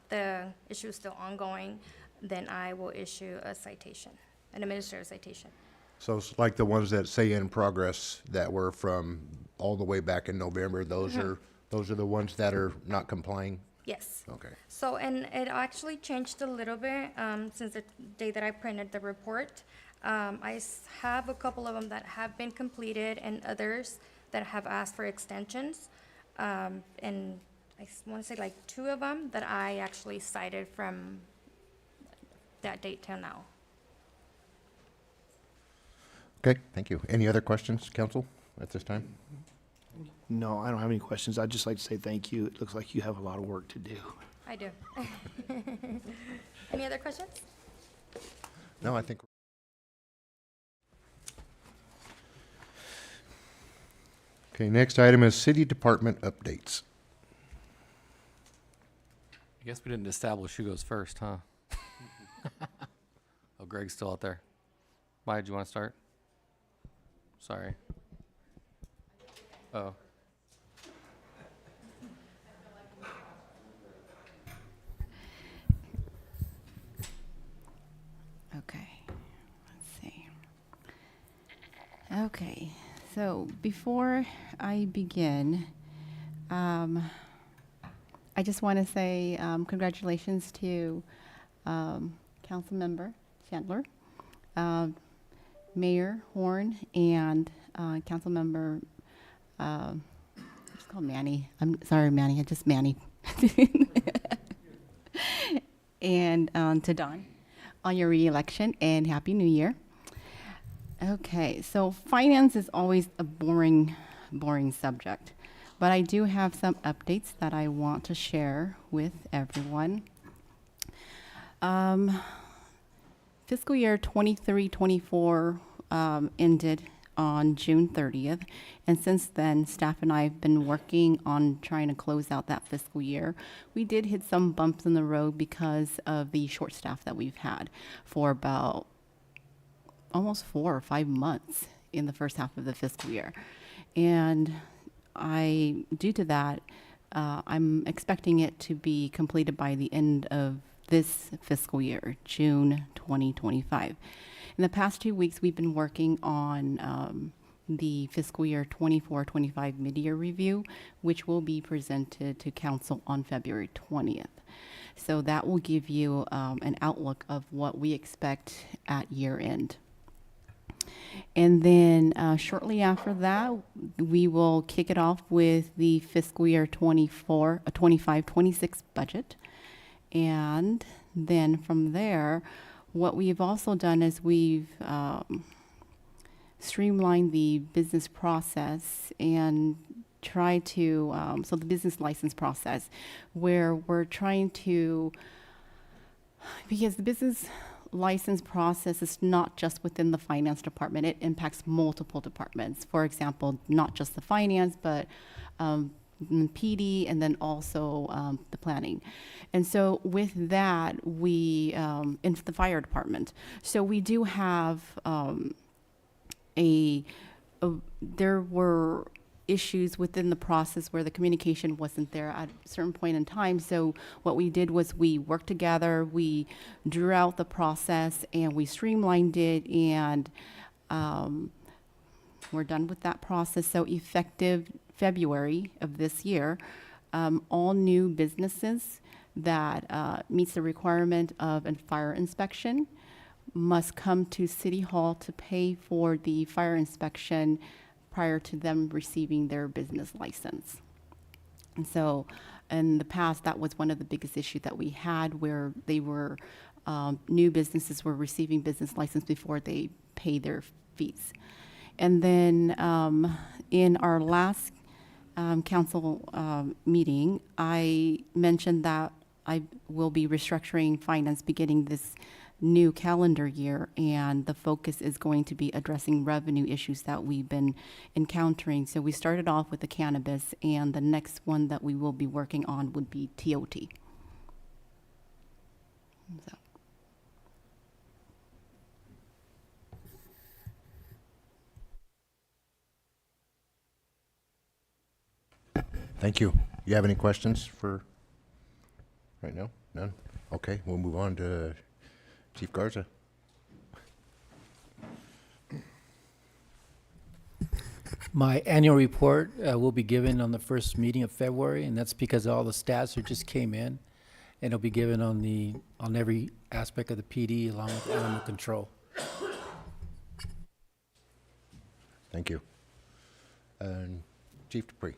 the issue is still ongoing, then I will issue a citation, an administrative citation.
So it's like the ones that say in progress that were from all the way back in November, those are the ones that are not complying?
Yes.
Okay.
So, and it actually changed a little bit since the day that I printed the report. Have a couple of them that have been completed and others that have asked for extensions. And I want to say like 2 of them that I actually cited from that date till now.
Okay, thank you. Any other questions, council, at this time?
No, I don't have any questions. I'd just like to say thank you. It looks like you have a lot of work to do.
I do. Any other questions?
No, I think. Okay, next item is city department updates.
I guess we didn't establish who goes first, huh? Oh, Greg's still out there. Why did you want to start? Sorry. Oh.
Okay, let's see. Okay, so before I begin, I just want to say congratulations to Councilmember Chandler, Mayor Horn, and Councilmember, it's called Manny. I'm sorry, Manny, just Manny. And to Don on your re-election, and Happy New Year. Okay, so finance is always a boring subject, but I do have some updates that I want to share with everyone. Fiscal year 23-24 ended on June 30th. And since then, staff and I have been working on trying to close out that fiscal year. We did hit some bumps in the road because of the short staff that we've had for about almost 4 or 5 months in the first half of the fiscal year. And due to that, I'm expecting it to be completed by the end of this fiscal year, June 2025. In the past 2 weeks, we've been working on the fiscal year 24-25 mid-year review, which will be presented to council on February 20th. So that will give you an outlook of what we expect at year end. And then shortly after that, we will kick it off with the fiscal year 25-26 budget. And then from there, what we've also done is we've streamlined the business process and try to, so the business license process, where we're trying to, because the business license process is not just within the finance department, it impacts multiple departments. For example, not just the finance, but PD, and then also the planning. And so with that, we, in the fire department, so we do have there were issues within the process where the communication wasn't there at a certain point in time. So what we did was we worked together, we drew out the process, and we streamlined it, and we're done with that process. So effective February of this year, all new businesses that meets the requirement of a fire inspection must come to City Hall to pay for the fire inspection prior to them receiving their business license. And so in the past, that was one of the biggest issues that we had, where they were, new businesses were receiving business license before they pay their fees. And then in our last council meeting, I mentioned that I will be restructuring finance beginning this new calendar year, and the focus is going to be addressing revenue issues that we've been encountering. So we started off with the cannabis, and the next one that we will be working on would be TOT. So.
Thank you. You have any questions for right now? None? Okay, we'll move on to Chief Garza.
My annual report will be given on the first meeting of February, and that's because all the stats that just came in, and it'll be given on every aspect of the PD along with animal control.
Thank you. And Chief Dupree.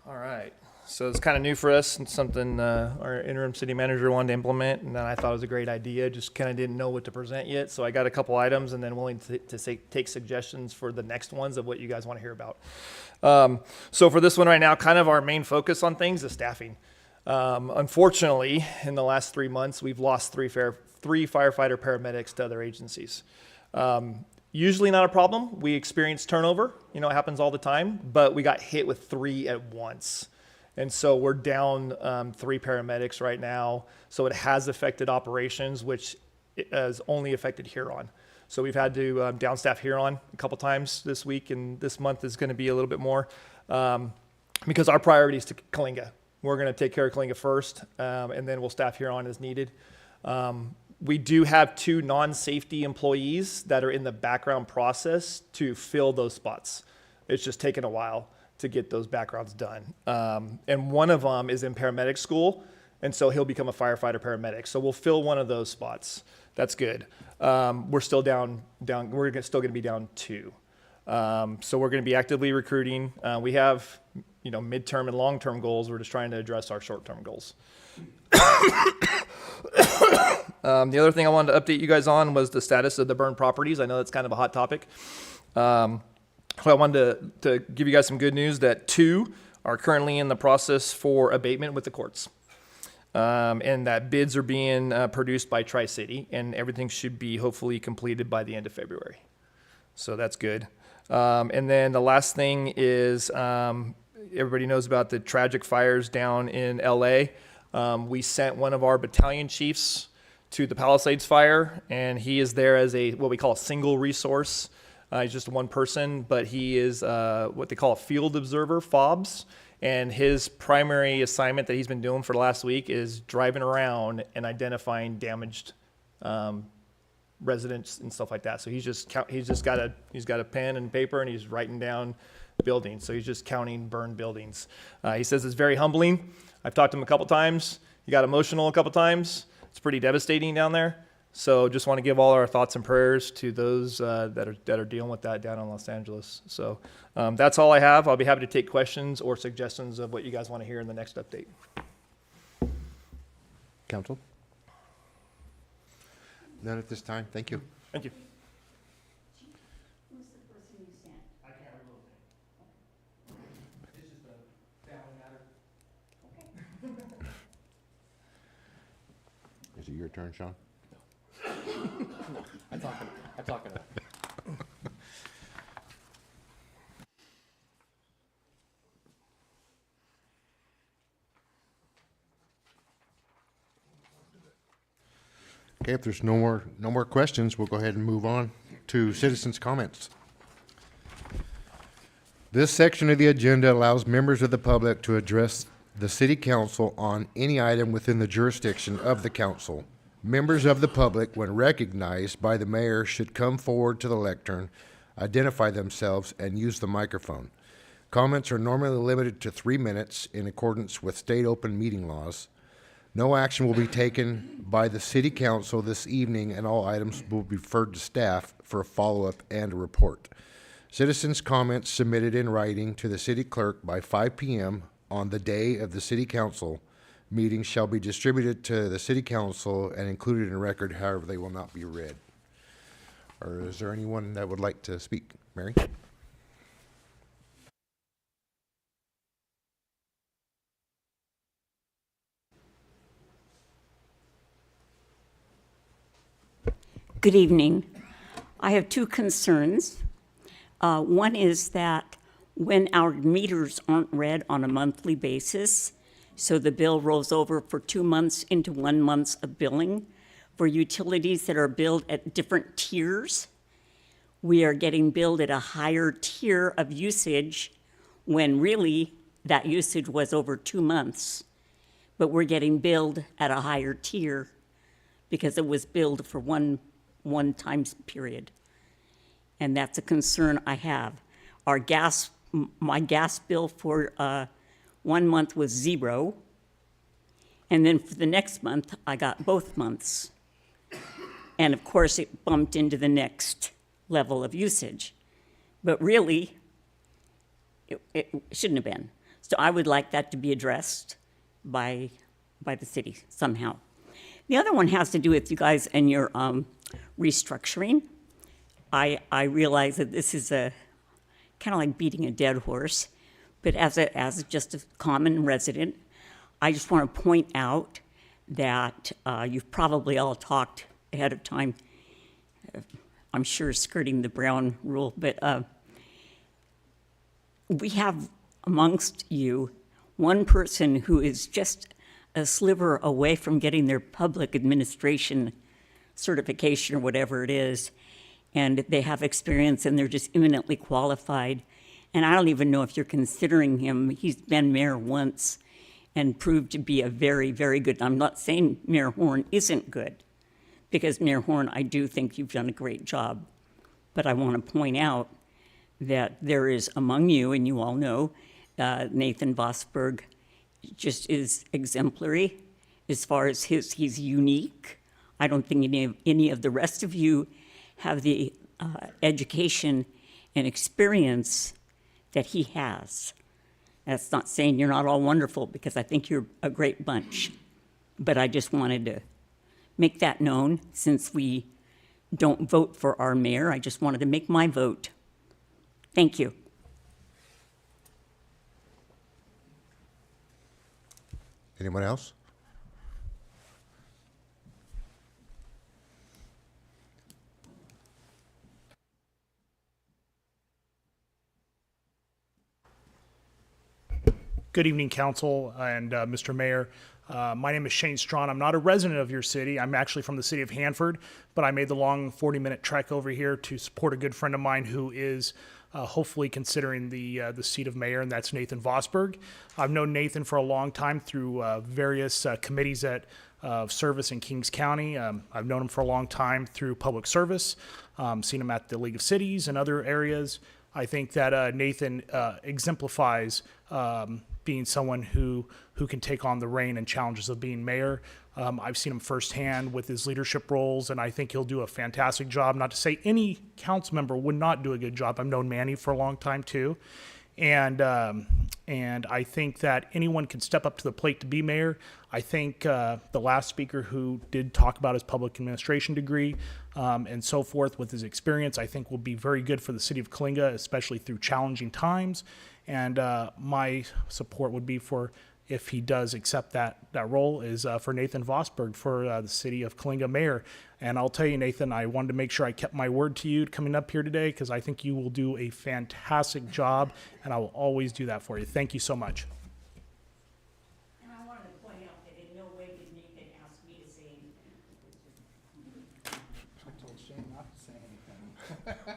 All right. So it's kind of new for us and something our interim city manager wanted to implement, and then I thought it was a great idea. Just kind of didn't know what to present yet. So I got a couple items, and then willing to take suggestions for the next ones of what you guys want to hear about. So for this one right now, kind of our main focus on things is staffing. Unfortunately, in the last 3 months, we've lost three firefighter paramedics to other agencies. Usually not a problem. We experience turnover. You know, it happens all the time. But we got hit with 3 at once. And so we're down 3 paramedics right now. So it has affected operations, which has only affected Huron. So we've had to downstaff Huron a couple times this week, and this month is going to be a little bit more because our priority is to Coalinga. We're going to take care of Coalinga first, and then we'll staff Huron as needed. We do have 2 non-safety employees that are in the background process to fill those spots. It's just taken a while to get those backgrounds done. And one of them is in paramedic school, and so he'll become a firefighter paramedic. So we'll fill one of those spots. That's good. We're still down. We're still going to be down 2. So we're going to be actively recruiting. We have, midterm and long-term goals. We're just trying to address our short-term goals. The other thing I wanted to update you guys on was the status of the burned properties. I know that's kind of a hot topic. I wanted to give you guys some good news that 2 are currently in the process for abatement with the courts. and that bids are being produced by Tri-City, and everything should be hopefully completed by the end of February. So that's good. And then the last thing is, everybody knows about the tragic fires down in LA. We sent one of our battalion chiefs to the Palisades fire, and he is there as what we call a single resource. He's just one person, but he is what they call a field observer, FOBS. And his primary assignment that he's been doing for the last week is driving around and identifying damaged residents and stuff like that. So he's got a pen and paper, and he's writing down buildings. So he's just counting burned buildings. He says it's very humbling. I've talked to him a couple times. He got emotional a couple times. It's pretty devastating down there. So just want to give all our thoughts and prayers to those that are dealing with that down in Los Angeles. So that's all I have. I'll be happy to take questions or suggestions of what you guys want to hear in the next update.
Council? None at this time. Thank you.
Thank you.
Is it your turn, Sean?
I'm talking about.
Okay, if there's no more questions, we'll go ahead and move on to citizens' comments. This section of the agenda allows members of the public to address the city council on any item within the jurisdiction of the council. Members of the public, when recognized by the mayor, should come forward to the lectern, identify themselves, and use the microphone. Comments are normally limited to 3 minutes in accordance with state open meeting laws. No action will be taken by the city council this evening, and all items will be referred to staff for a follow-up and a report. Citizens' comments submitted in writing to the city clerk by 5 p.m. on the day of the city council meeting shall be distributed to the city council and included in record, however, they will not be read. Or is there anyone that would like to speak? Mary?
Good evening. I have two concerns. One is that when our meters aren't read on a monthly basis, so the bill rolls over for 2 months into 1 month of billing, for utilities that are billed at different tiers, we are getting billed at a higher tier of usage when really that usage was over 2 months. But we're getting billed at a higher tier because it was billed for one time period. And that's a concern I have. My gas bill for 1 month was 0. And then for the next month, I got both months. And of course, it bumped into the next level of usage. But really, it shouldn't have been. So I would like that to be addressed by the city somehow. The other one has to do with you guys and your restructuring. I realize that this is kind of like beating a dead horse, but as just a common resident, I just want to point out that you've probably all talked ahead of time, I'm sure skirting the Brown rule, but we have amongst you one person who is just a sliver away from getting their public administration certification or whatever it is, and they have experience and they're just eminently qualified. And I don't even know if you're considering him. He's been mayor once and proved to be a very, very good. I'm not saying Mayor Horn isn't good, because Mayor Horn, I do think you've done a great job. But I want to point out that there is among you, and you all know, Nathan Vosberg just is exemplary as far as he's unique. I don't think any of the rest of you have the education and experience that he has. That's not saying you're not all wonderful, because I think you're a great bunch. But I just wanted to make that known. Since we don't vote for our mayor, I just wanted to make my vote. Thank you.
Anyone else?
Good evening, Council and Mr. Mayor. My name is Shane Strawn. I'm not a resident of your city. I'm actually from the city of Hanford, but I made the long 40-minute trek over here to support a good friend of mine who is hopefully considering the seat of mayor, and that's Nathan Vosberg. I've known Nathan for a long time through various committees of service in Kings County. I've known him for a long time through public service, seen him at the League of Cities and other areas. I think that Nathan exemplifies being someone who can take on the reign and challenges of being mayor. I've seen him firsthand with his leadership roles, and I think he'll do a fantastic job. Not to say any council member would not do a good job. I've known Manny for a long time too. And I think that anyone can step up to the plate to be mayor. I think the last speaker who did talk about his public administration degree and so forth with his experience, I think will be very good for the city of Coalinga, especially through challenging times. And my support would be for, if he does accept that role, is for Nathan Vosberg for the city of Coalinga mayor. And I'll tell you, Nathan, I wanted to make sure I kept my word to you coming up here today, because I think you will do a fantastic job, and I will always do that for you. Thank you so much.
And I wanted to point out that in no way did Nathan ask me to say anything.
I told Shane not to say anything.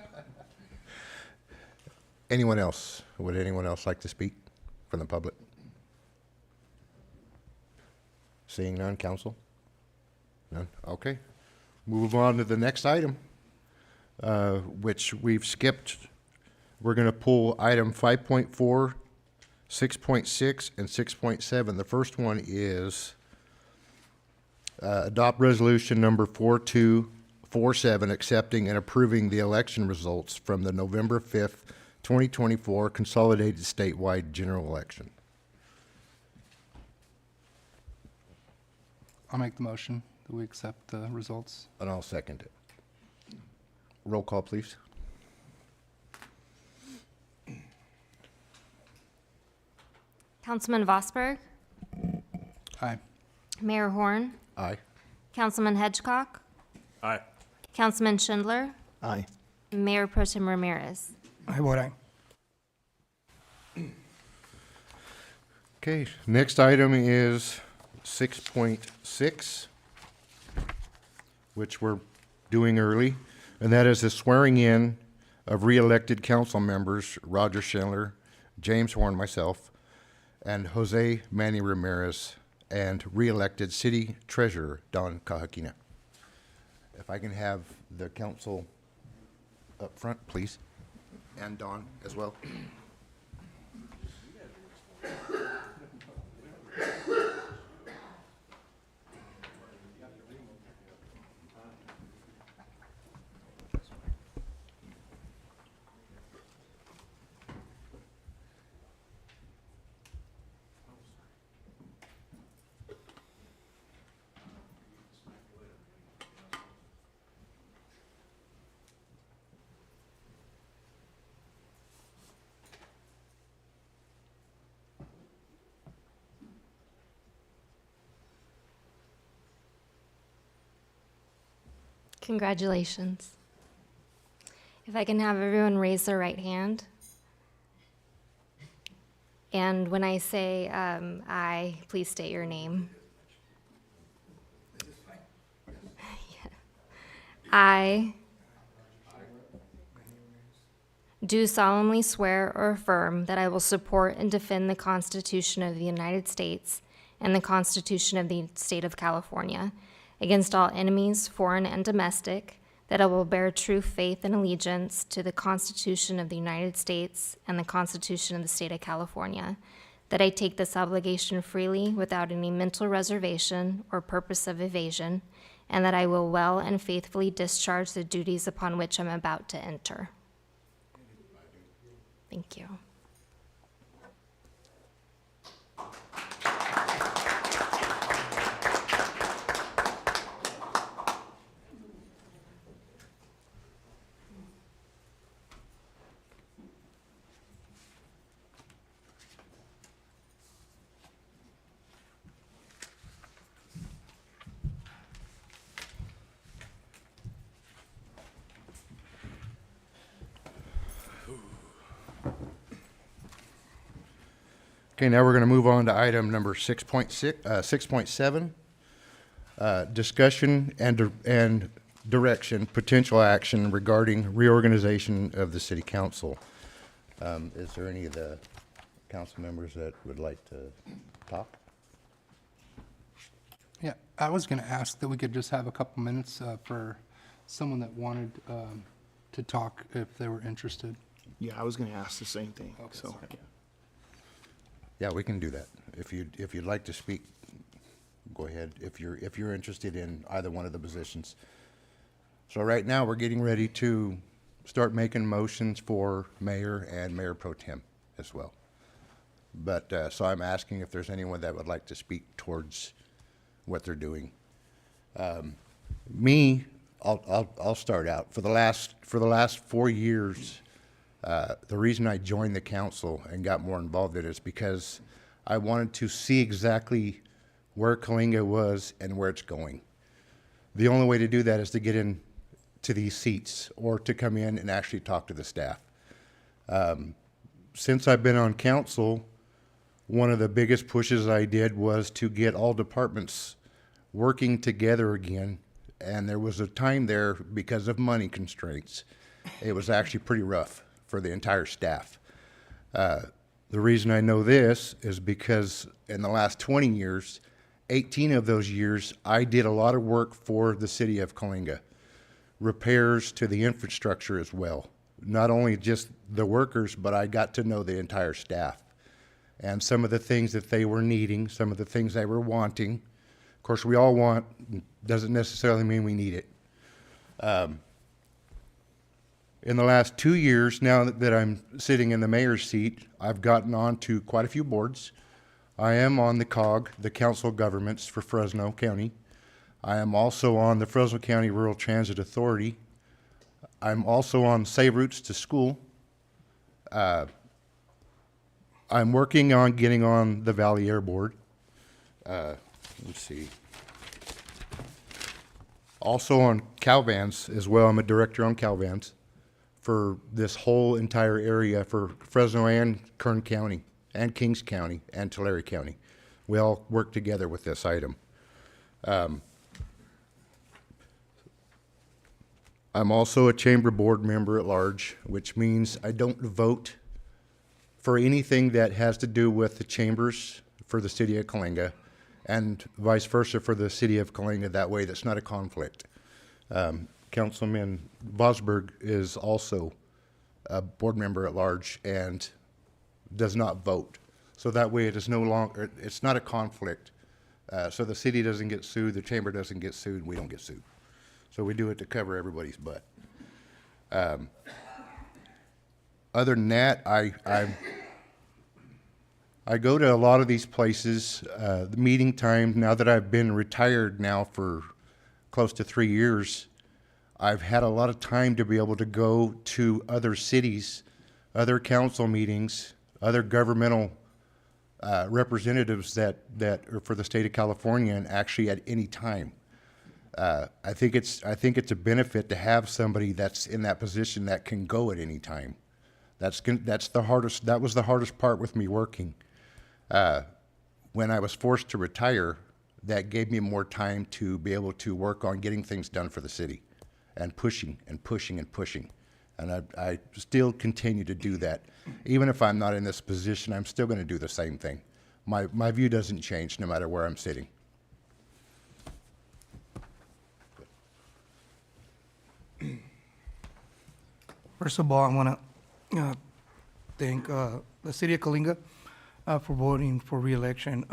Anyone else? Would anyone else like to speak from the public? Seeing none, council? None? Okay. Move on to the next item, which we've skipped. We're going to pull item 5.4, 6.6, and 6.7. The first one is adopt resolution number 4247, accepting and approving the election results from the November 5th, 2024 consolidated statewide general election.
I'll make the motion that we accept the results.
And I'll second it. Roll call, please.
Councilman Vosberg,
Aye.
Mayor Horn,
Aye.
Councilman Hedgecock,
Aye.
Councilman Schindler,
Aye.
Mayor Pro Tem Ramirez.
I vote aye.
Okay, next item is 6.6, which we're doing early, and that is the swearing in of re-elected council members Roger Schindler, James Horn, myself, and Jose Manny Ramirez, and re-elected city treasurer Don Kahakina. If I can have the council up front, please, and Don as well.
Congratulations. If I can have everyone raise their right hand. And when I say I, please state your name. I do solemnly swear or affirm that I will support and defend the Constitution of the United States and the Constitution of the State of California against all enemies, foreign and domestic, that I will bear true faith and allegiance to the Constitution of the United States and the Constitution of the State of California, that I take this obligation freely without any mental reservation or purpose of evasion, and that I will well and faithfully discharge the duties upon which I'm about to enter. Thank you.
Okay, now we're going to move on to item number 6.7, discussion and direction, potential action regarding reorganization of the city council. Is there any of the council members that would like to talk?
Yeah, I was going to ask that we could just have a couple minutes for someone that wanted to talk if they were interested.
Yeah, I was going to ask the same thing, so.
sorry.
Yeah, we can do that. If you'd like to speak, go ahead, if you're interested in either one of the positions. So right now, we're getting ready to start making motions for mayor and mayor pro tem as well. But, so I'm asking if there's anyone that would like to speak towards what they're doing. I'll start out. For the last 4 years, the reason I joined the council and got more involved in it is because I wanted to see exactly where Coalinga was and where it's going. The only way to do that is to get in to these seats or to come in and actually talk to the staff. Since I've been on council, one of the biggest pushes I did was to get all departments working together again. And there was a time there, because of money constraints, it was actually pretty rough for the entire staff. The reason I know this is because in the last 20 years, 18 of those years, I did a lot of work for the city of Coalinga. Repairs to the infrastructure as well. Not only just the workers, but I got to know the entire staff. And some of the things that they were needing, some of the things they were wanting. Of course, we all want, doesn't necessarily mean we need it. In the last 2 years, now that I'm sitting in the mayor's seat, I've gotten on to quite a few boards. I am on the COG, the Council of Governments for Fresno County. I am also on the Fresno County Rural Transit Authority. I'm also on Save Routes to School. I'm working on getting on the Valley Air Board. Let's see. Also on Calvans as well. I'm a director on Calvans for this whole entire area for Fresno and Kern County and Kings County and Tulare County. We all work together with this item. I'm also a chamber board member at large, which means I don't vote for anything that has to do with the chambers for the city of Coalinga and vice versa for the city of Coalinga. That way, that's not a conflict. Councilman Vosberg is also a board member at large and does not vote. So that way it is no longer, it's not a conflict. So the city doesn't get sued, the chamber doesn't get sued, we don't get sued. So we do it to cover everybody's butt. Other than that, I go to a lot of these places. The meeting time, now that I've been retired now for close to 3 years, I've had a lot of time to be able to go to other cities, other council meetings, other governmental representatives that are for the state of California, and actually at any time. I think it's a benefit to have somebody that's in that position that can go at any time. That was the hardest part with me working. When I was forced to retire, that gave me more time to be able to work on getting things done for the city and pushing and pushing and pushing. And I still continue to do that. Even if I'm not in this position, I'm still going to do the same thing. My view doesn't change no matter where I'm sitting.
First of all, I want to thank the city of Coalinga for voting for re-election.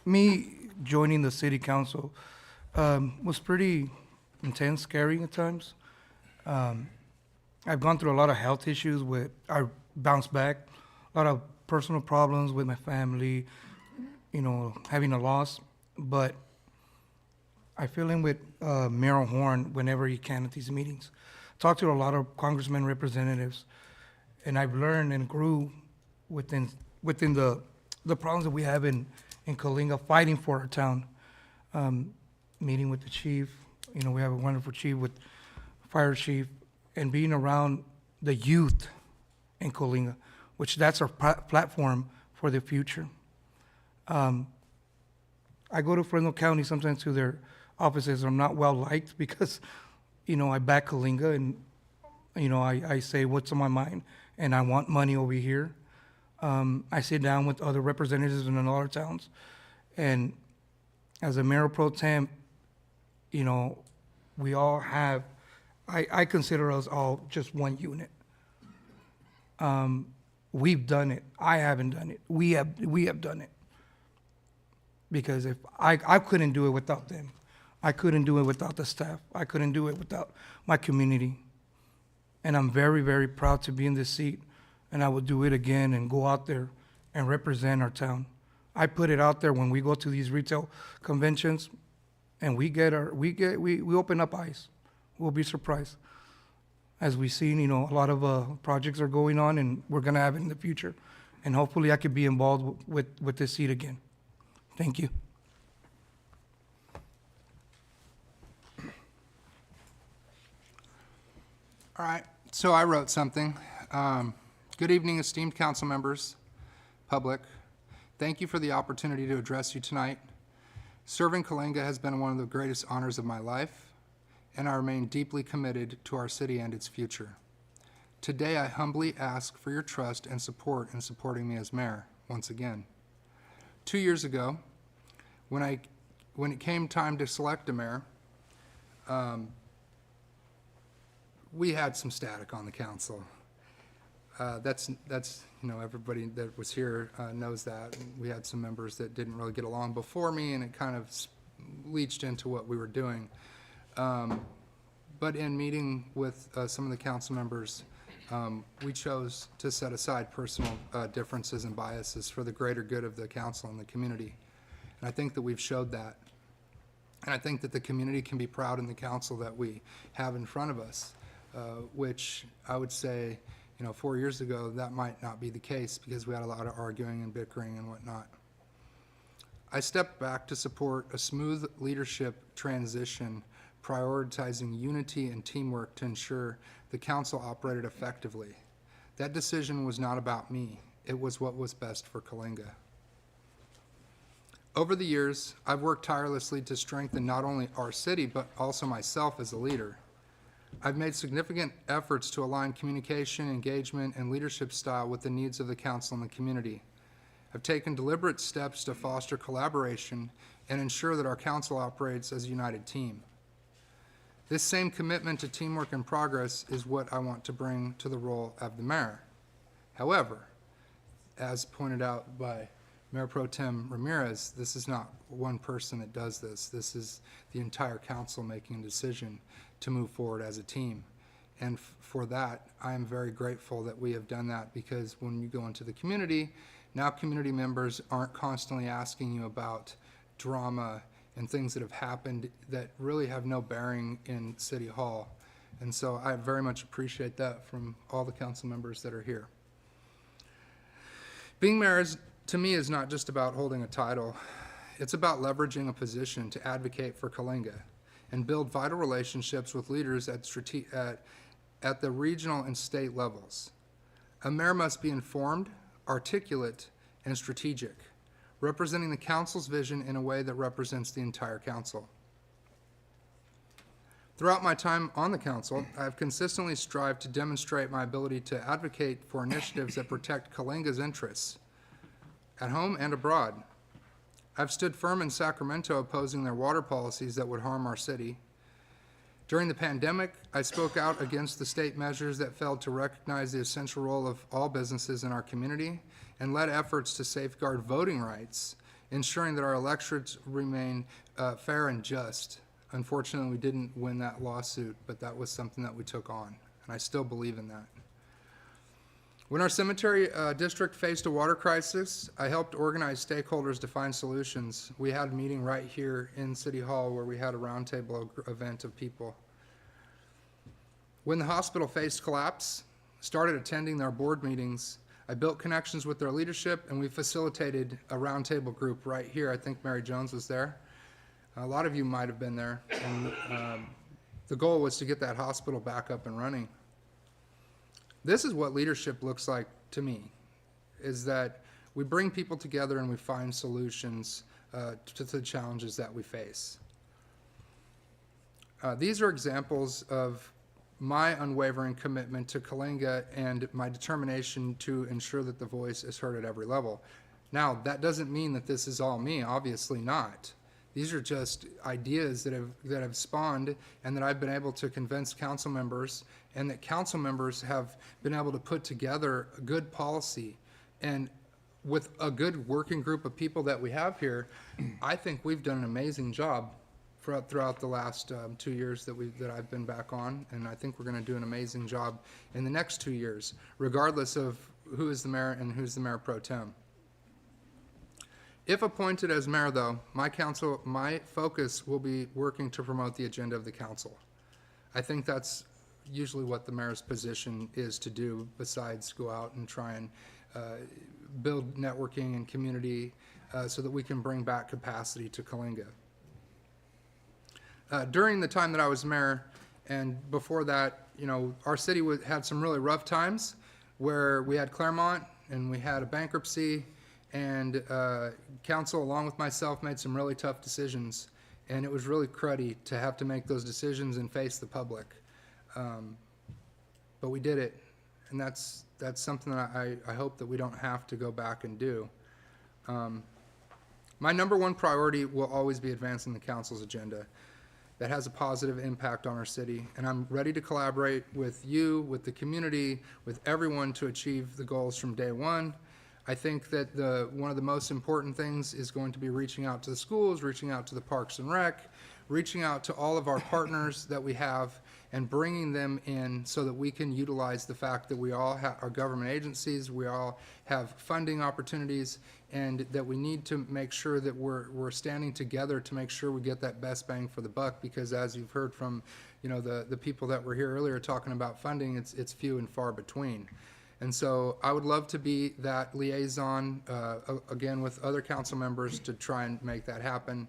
Me joining the city council was pretty intense, scary at times. I've gone through a lot of health issues I bounced back, a lot of personal problems with my family, having a loss. But I fill in with Mayor Horn whenever he can at these meetings. Talk to a lot of congressmen, representatives, and I've learned and grew within the problems that we have in Coalinga, fighting for our town. Meeting with the chief, we have a wonderful chief with fire chief, and being around the youth in Coalinga, which that's our platform for the future. I go to Fresno County sometimes to their offices. I'm not well liked because, I back Coalinga and, I say what's on my mind and I want money over here. I sit down with other representatives in other towns, and as a mayor pro tem, we all have, I consider us all just one unit. We've done it. I haven't done it. We have done it. Because if I couldn't do it without them. I couldn't do it without the staff. I couldn't do it without my community. And I'm very, very proud to be in this seat, and I will do it again and go out there and represent our town. I put it out there when we go to these retail conventions and we open up eyes. We'll be surprised. As we've seen, a lot of projects are going on, and we're gonna have it in the future. And hopefully I could be involved with this seat again. Thank you.
All right, so I wrote something. Good evening, esteemed council members, public. Thank you for the opportunity to address you tonight. Serving Coalinga has been one of the greatest honors of my life, and I remain deeply committed to our city and its future. Today, I humbly ask for your trust and support in supporting me as mayor, once again. 2 years ago, when it came time to select a mayor, we had some static on the council. That's everybody that was here knows that. We had some members that didn't really get along before me, and it kind of leached into what we were doing. But in meeting with some of the council members, we chose to set aside personal differences and biases for the greater good of the council and the community. And I think that we've showed that. And I think that the community can be proud in the council that we have in front of us, which I would say, 4 years ago, that might not be the case because we had a lot of arguing and bickering and whatnot. I stepped back to support a smooth leadership transition, prioritizing unity and teamwork to ensure the council operated effectively. That decision was not about me. It was what was best for Coalinga. Over the years, I've worked tirelessly to strengthen not only our city, but also myself as a leader. I've made significant efforts to align communication, engagement, and leadership style with the needs of the council and the community. I've taken deliberate steps to foster collaboration and ensure that our council operates as a united team. This same commitment to teamwork and progress is what I want to bring to the role of the mayor. However, as pointed out by Mayor Pro Tem Ramirez, this is not one person that does this. This is the entire council making a decision to move forward as a team. And for that, I am very grateful that we have done that, because when you go into the community, now community members aren't constantly asking you about drama and things that have happened that really have no bearing in City Hall. And so I very much appreciate that from all the council members that are here. Being mayor to me is not just about holding a title. It's about leveraging a position to advocate for Coalinga and build vital relationships with leaders at the regional and state levels. A mayor must be informed, articulate, and strategic, representing the council's vision in a way that represents the entire council. Throughout my time on the council, I have consistently strived to demonstrate my ability to advocate for initiatives that protect Coalinga's interests, at home and abroad. I've stood firm in Sacramento opposing their water policies that would harm our city. During the pandemic, I spoke out against the state measures that failed to recognize the essential role of all businesses in our community and led efforts to safeguard voting rights, ensuring that our electorates remain fair and just. Unfortunately, we didn't win that lawsuit, but that was something that we took on, and I still believe in that. When our cemetery district faced a water crisis, I helped organize stakeholders to find solutions. We had a meeting right here in City Hall where we had a roundtable event of people. When the hospital faced collapse, started attending their board meetings, I built connections with their leadership, and we facilitated a roundtable group right here. I think Mary Jones was there. A lot of you might have been there. And the goal was to get that hospital back up and running. This is what leadership looks like to me, is that we bring people together and we find solutions to the challenges that we face. These are examples of my unwavering commitment to Coalinga and my determination to ensure that the voice is heard at every level. Now, that doesn't mean that this is all me, obviously not. These are just ideas that have spawned and that I've been able to convince council members, and that council members have been able to put together a good policy. And with a good working group of people that we have here, I think we've done an amazing job throughout the last 2 years that I've been back on, and I think we're going to do an amazing job in the next 2 years, regardless of who is the mayor and who's the mayor pro tem. If appointed as mayor, though, my focus will be working to promote the agenda of the council. I think that's usually what the mayor's position is to do, besides go out and try and build networking and community so that we can bring back capacity to Coalinga. During the time that I was mayor, and before that, our city had some really rough times where we had Claremont and we had a bankruptcy, and council, along with myself, made some really tough decisions, and it was really cruddy to have to make those decisions and face the public. But we did it, and that's something that I hope that we don't have to go back and do. My number one priority will always be advancing the council's agenda that has a positive impact on our city, and I'm ready to collaborate with you, with the community, with everyone to achieve the goals from day one. I think that one of the most important things is going to be reaching out to the schools, reaching out to the Parks and Rec, reaching out to all of our partners that we have, and bringing them in so that we can utilize the fact that we all are government agencies, we all have funding opportunities, and that we need to make sure that we're standing together to make sure we get that best bang for the buck, because as you've heard from the people that were here earlier talking about funding, it's few and far between. And so I would love to be that liaison, again, with other council members to try and make that happen.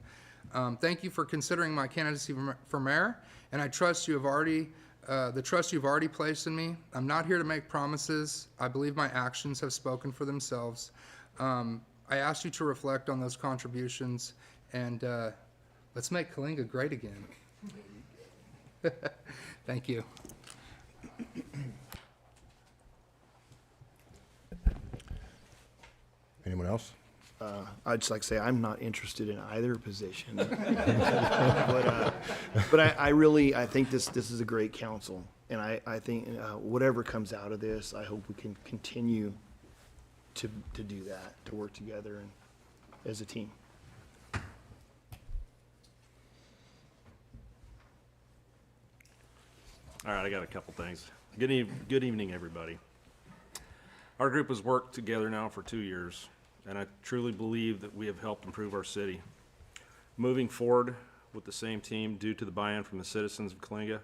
Thank you for considering my candidacy for mayor, and I trust you have already, the trust you've already placed in me. I'm not here to make promises. I believe my actions have spoken for themselves. I asked you to reflect on those contributions, and let's make Coalinga great again. Thank you.
Anyone else?
I'd just like to say I'm not interested in either position, but I think this is a great council, and I think whatever comes out of this, I hope we can continue to do that, to work together and as a team.
All right, I got a couple things. Good evening, everybody. Our group has worked together now for 2 years, and I truly believe that we have helped improve our city. Moving forward with the same team due to the buy-in from the citizens of Coalinga,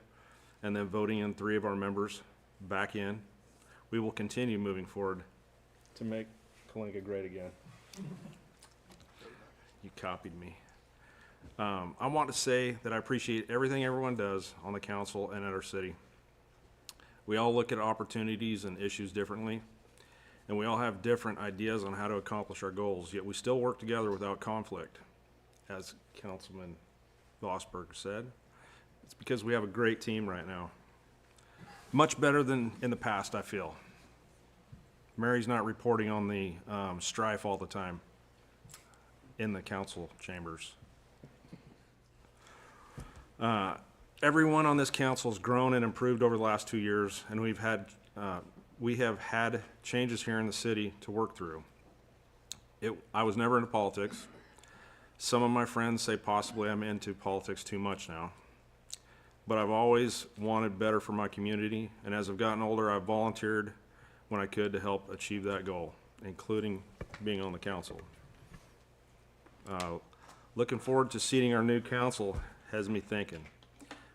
and then voting in 3 of our members back in, we will continue moving forward to make Coalinga great again. You copied me. I want to say that I appreciate everything everyone does on the council and at our city. We all look at opportunities and issues differently, and we all have different ideas on how to accomplish our goals, yet we still work together without conflict. As Councilman Vosberg said, it's because we have a great team right now. Much better than in the past, I feel. Mary's not reporting on the strife all the time in the council chambers. Everyone on this council has grown and improved over the last 2 years, and we have had changes here in the city to work through. I was never into politics. Some of my friends say possibly I'm into politics too much now, but I've always wanted better for my community, and as I've gotten older, I've volunteered when I could to help achieve that goal, including being on the council. Looking forward to seating our new council has me thinking.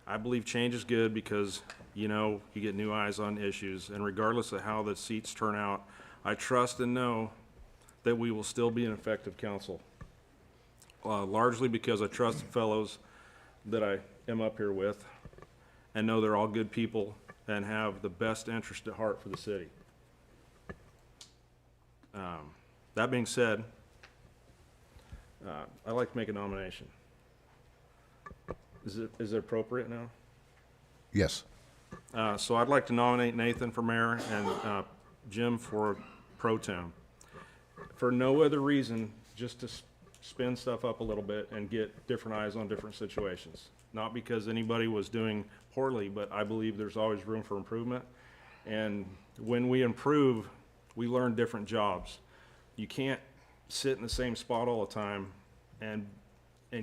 I believe change is good because, you get new eyes on issues, and regardless of how the seats turn out, I trust and know that we will still be an effective council. Largely because I trust the fellows that I am up here with and know they're all good people and have the best interest at heart for the city. That being said, I'd like to make a nomination. Is it appropriate now?
Yes.
So I'd like to nominate Nathan for mayor and Jim for pro tem. For no other reason, just to spin stuff up a little bit and get different eyes on different situations. Not because anybody was doing poorly, but I believe there's always room for improvement. And when we improve, we learn different jobs. You can't sit in the same spot all the time and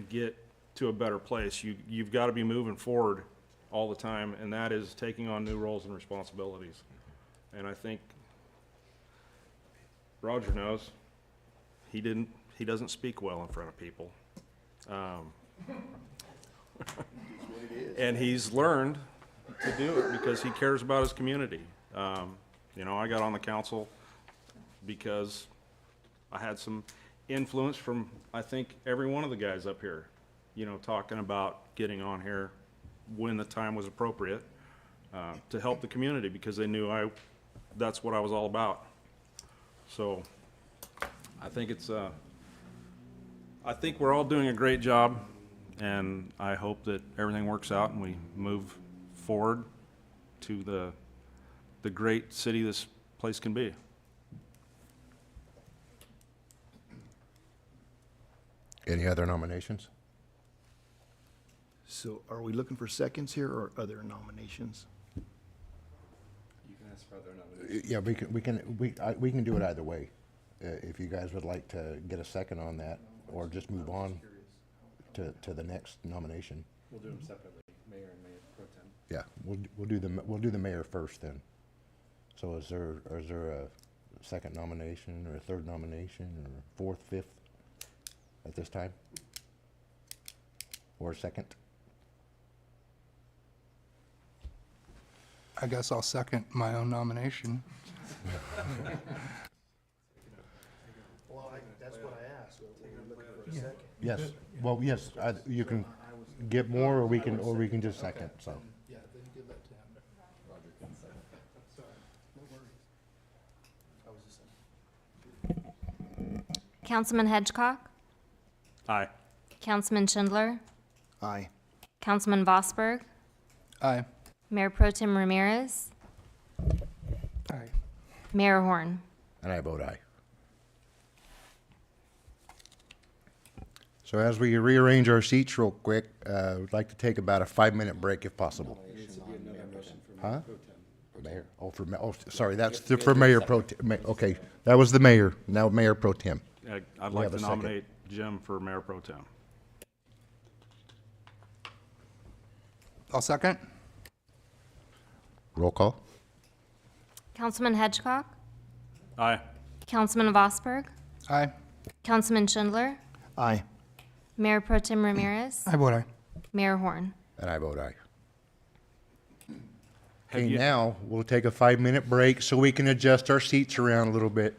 get to a better place. You've got to be moving forward all the time, and that is taking on new roles and responsibilities. And I think Roger knows he doesn't speak well in front of people. And he's learned to do it because he cares about his community. You know, I got on the council because I had some influence from, I think, every one of the guys up here, you know, talking about getting on here when the time was appropriate to help the community because they knew that's what I was all about. So I think I think we're all doing a great job, and I hope that everything works out and we move forward to the great city this place can be.
Any other nominations?
So are we looking for seconds here or other nominations?
You can ask for other nominations.
Yeah, we can do it either way. If you guys would like to get a second on that, or just move on to the next nomination.
We'll do them separately, mayor and mayor pro tem.
Yeah, we'll do the mayor first then. So is there a second nomination or a third nomination or fourth, fifth at this time? Or a second?
I guess I'll second my own nomination.
Well, that's what I asked. We're looking for a second.
Yes, well, yes, you can get more or we can just second, so.
Yeah, then give that to him.
Councilman Hedgecock,
Aye.
Councilman Schindler,
Aye.
Councilman Vosberg,
Aye.
Mayor Pro Tem Ramirez,
Aye.
Mayor Horn.
And I vote aye. So as we rearrange our seats real quick, we'd like to take about a 5-minute break if possible. Huh? Mayor, sorry, that's for Mayor Pro Tem. Okay, that was the mayor, now Mayor Pro Tem.
I'd
We
like
have
to
a second.
nominate Jim for mayor pro tem.
I'll second.
Roll call?
Councilman Hedgecock,
Aye.
Councilman Vosberg,
Aye.
Councilman Schindler,
Aye.
Mayor Pro Tem Ramirez,
I vote aye.
Mayor Horn.
And I vote aye.
Have
Okay,
you-
now we'll take a 5-minute break so we can adjust our seats around a little bit.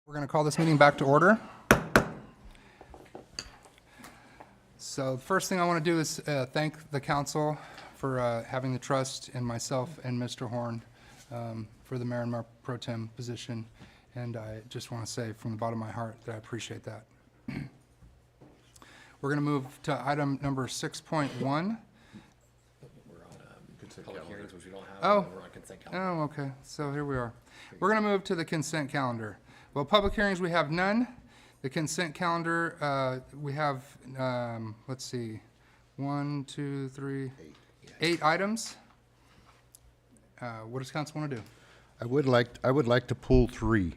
We're going to call this meeting back to order. So the first thing I want to do is thank the council for having the trust in myself and Mr. Horn for the mayor and mayor pro tem position. And I just want to say from the bottom of my heart that I appreciate that. We're going to move to item number 6.1.
We're on public hearings, which we don't have.
Oh.
and We're on consent calendar.
Oh, okay. So here we are. We're going to move to the consent calendar. Well, public hearings, we have none. The consent calendar, we have, let's see, 1, 2, 3, 8 items. What does council want to do?
I would like to pull 3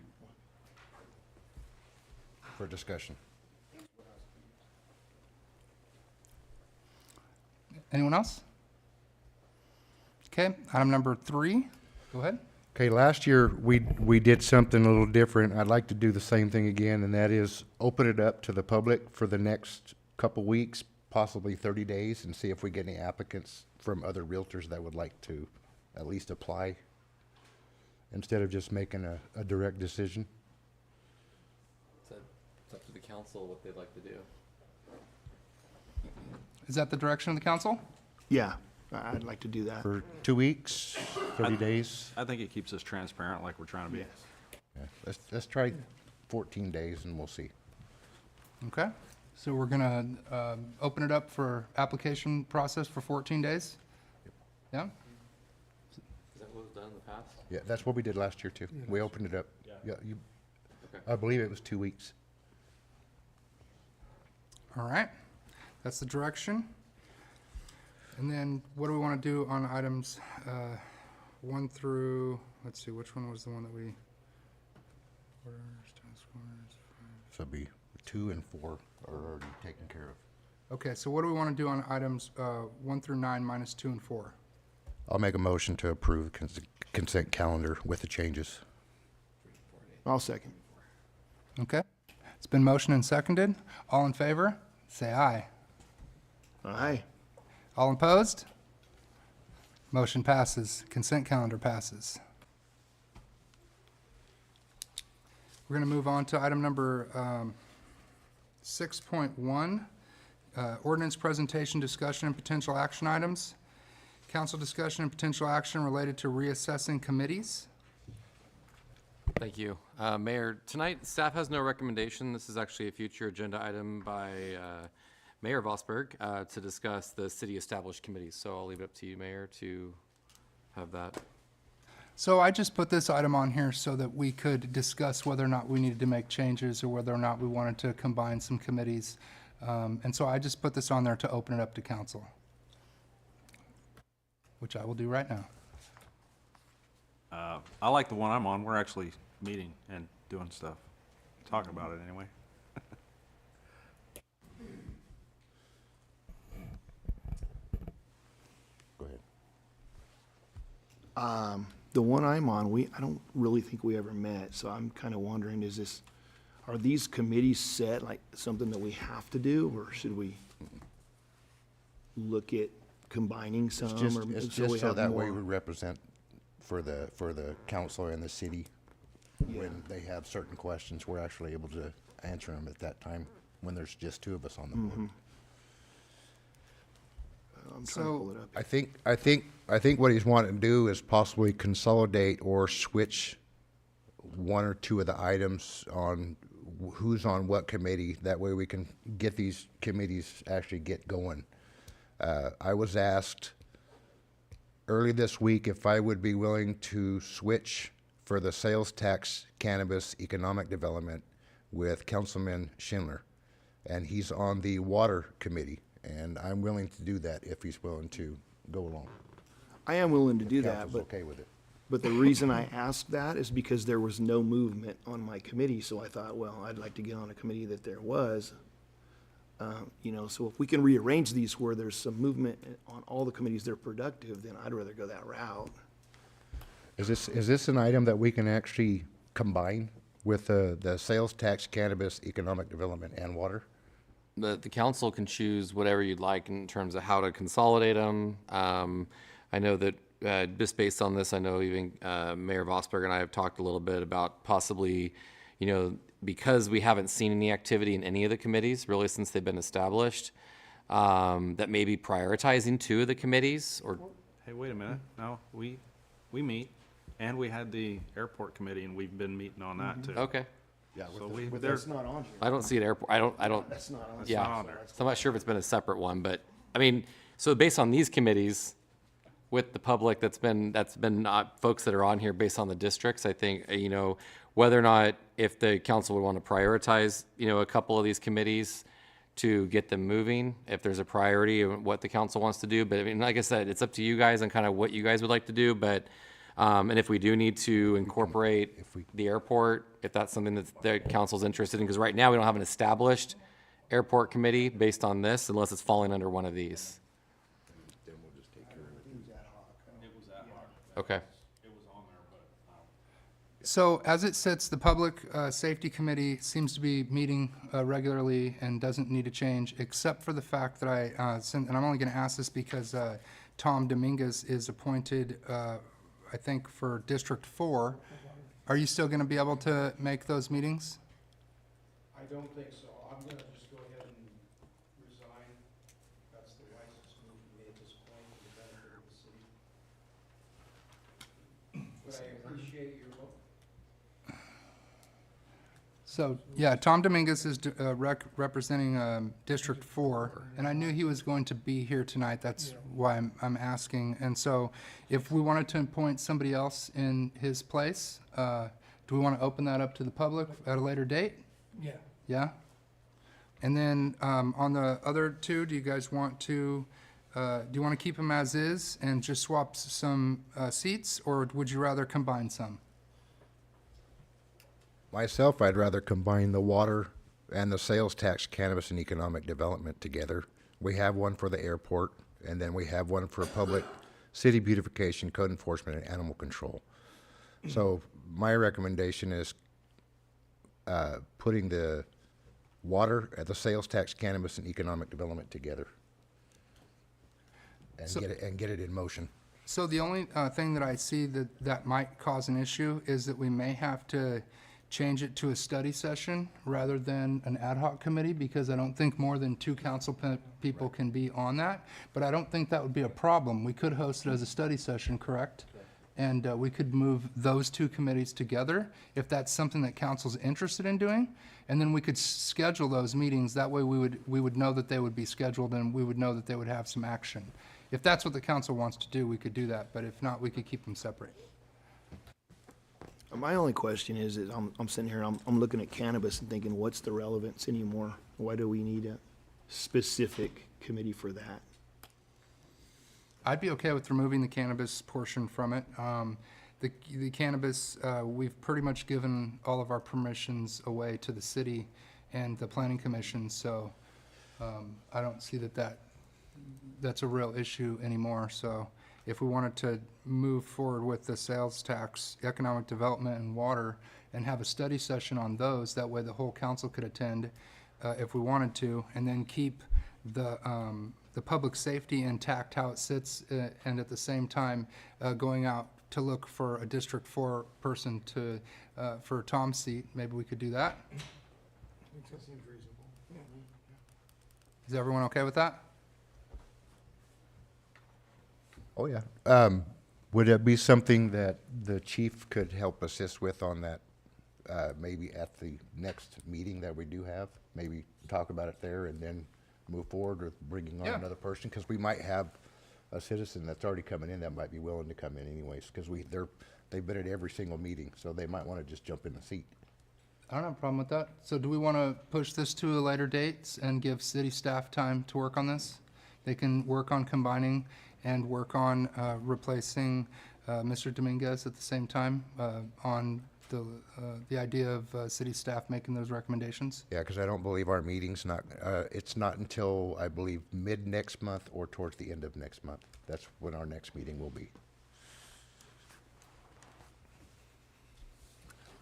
for discussion.
Anyone else? Okay, item number 3. Go ahead.
Okay, last year, we did something a little different. I'd like to do the same thing again, and that is open it up to the public for the next couple weeks, possibly 30 days, and see if we get any applicants from other realtors that would like to at least apply, instead of just making a direct decision.
It's up to the council what they'd like to do.
Is that the direction of the council?
Yeah, I'd like to do that.
For 2 weeks, 30 days?
I think it keeps us transparent like we're trying to be.
Yeah, let's try 14 days and we'll see.
Okay, so we're going to open it up for application process for 14 days? Yeah?
Is that what was done in the past?
Yeah, that's what we did last year too. We opened it up. Yeah,
Okay.
I believe it was 2 weeks.
All right, that's the direction. And then what do we want to do on items 1 through, let's see, which one was the one that we?
So it'd be 2 and 4 are already taken care of.
Okay, so what do we want to do on items 1 through 9 minus 2 and 4?
I'll make a motion to approve the consent calendar with the changes.
I'll second.
Okay, it's been motioned and seconded. All in favor, say aye.
Aye.
All opposed? Motion passes. Consent calendar passes. We're going to move on to item number 6.1, ordinance presentation, discussion, and potential action items. Council discussion and potential action related to reassessing committees.
Thank you. Mayor, tonight, staff has no recommendation. This is actually a future agenda item by Mayor Vosberg to discuss the city established committees. So I'll leave it up to you, Mayor, to have that.
So I just put this item on here so that we could discuss whether or not we needed to make changes or whether or not we wanted to combine some committees. And so I just put this on there to open it up to council, which I will do right now.
I like the one I'm on. We're actually meeting and doing stuff, talking about it anyway.
Go ahead.
The one I'm on, I don't really think we ever met, so I'm kind of wondering, are these committees set like something that we have to do, or should we look at combining some?
It's just,
or
it's
so we
just so
have
that way we
more?
represent for the council and the city. When they have certain questions, we're actually able to answer them at that time, when there's just 2 of us on the board.
I'm trying to pull it up.
I think what he's wanting to do is possibly consolidate or switch 1 or 2 of the items on who's on what committee. That way we can get these committees actually get going. I was asked early this week if I would be willing to switch for the sales tax cannabis economic development with Councilman Schindler. And he's on the water committee, and I'm willing to do that if he's willing to go along.
I am willing to do that,
Council's
but
okay with it.
But the reason I asked that is because there was no movement on my committee, so I thought, well, I'd like to get on a committee that there was. So if we can rearrange these where there's some movement on all the committees that are productive, then I'd rather go that route.
Is this an item that we can actually combine with the sales tax, cannabis, economic development, and water?
The council can choose whatever you'd like in terms of how to consolidate them. I know that just based on this, I know even Mayor Vosberg and I have talked a little bit about possibly, because we haven't seen any activity in any of the committees really since they've been established, that maybe prioritizing 2 of the committees or.
Hey, wait a minute. No, we meet, and we had the airport committee, and we've been meeting on that too.
Okay.
Yeah,
So
but
they're-
that's not on here.
I don't see an airport. I don't.
That's not on.
Yeah.
not on there.
So I'm not sure if it's been a separate one, but I mean, so based on these committees, with the public that's been not folks that are on here based on the districts, I think, whether or not if the council would want to prioritize, a couple of these committees to get them moving, if there's a priority of what the council wants to do. But I mean, like I said, it's up to you guys and kind of what you guys would like to do. But, and if we do need to incorporate the airport, if that's something that the council's interested in, because right now we don't have an established airport committee based on this unless it's falling under one of these. Okay.
So as it sits, the Public Safety Committee seems to be meeting regularly and doesn't need to change, except for the fact that and I'm only going to ask this because Tom Dominguez is appointed, I think, for District 4. Are you still going to be able to make those meetings?
I don't think so. I'm gonna just go ahead and resign. That's the wisest move to me at this point for the benefit of the city. But I appreciate your vote.
So, yeah, Tom Dominguez is representing District 4, and I knew he was going to be here tonight. That's why I'm asking. And so if we wanted to appoint somebody else in his place, do we want to open that up to the public at a later date?
Yeah.
Yeah? And then on the other 2, do you guys want to, do you want to keep them as is and just swap some seats, or would you rather combine some?
Myself, I'd rather combine the water and the sales tax, cannabis, and economic development together. We have one for the airport, and then we have one for public city beautification, code enforcement, and animal control. So my recommendation is putting the water, the sales tax, cannabis, and economic development together, and
So-
get it in motion.
So the only thing that I see that might cause an issue is that we may have to change it to a study session rather than an ad hoc committee, because I don't think more than 2 council people can be on that. But I don't think that would be a problem. We could host it as a study session, correct? And we could move those 2 committees together if that's something that council's interested in doing. And then we could schedule those meetings. That way we would know that they would be scheduled and we would know that they would have some action. If that's what the council wants to do, we could do that. But if not, we could keep them separate.
My only question is I'm sitting here, I'm looking at cannabis and thinking, what's the relevance anymore? Why do we need a specific committee for that?
I'd be okay with removing the cannabis portion from it. The cannabis, we've pretty much given all of our permissions away to the city and the planning commission, so I don't see that's a real issue anymore. So if we wanted to move forward with the sales tax, economic development, and water, and have a study session on those, that way the whole council could attend if we wanted to, and then keep the public safety intact how it sits, and at the same time going out to look for a District 4 person for Tom's seat. Maybe we could do that.
I think that seems reasonable.
Is everyone okay with that?
Oh, yeah. Would it be something that the chief could help assist with on that, maybe at the next meeting that we do have? Maybe talk about it there and then move forward with bringing on
Yeah.
another person? Because we might have a citizen that's already coming in that might be willing to come in anyways, because they've been at every single meeting, so they might want to just jump in the seat.
I don't have a problem with that. So do we want to push this to a later date and give city staff time to work on this? They can work on combining and work on replacing Mr. Dominguez at the same time on the idea of city staff making those recommendations?
Yeah, because I don't believe our meeting's it's not until, I believe, mid next month or towards the end of next month. That's when our next meeting will be.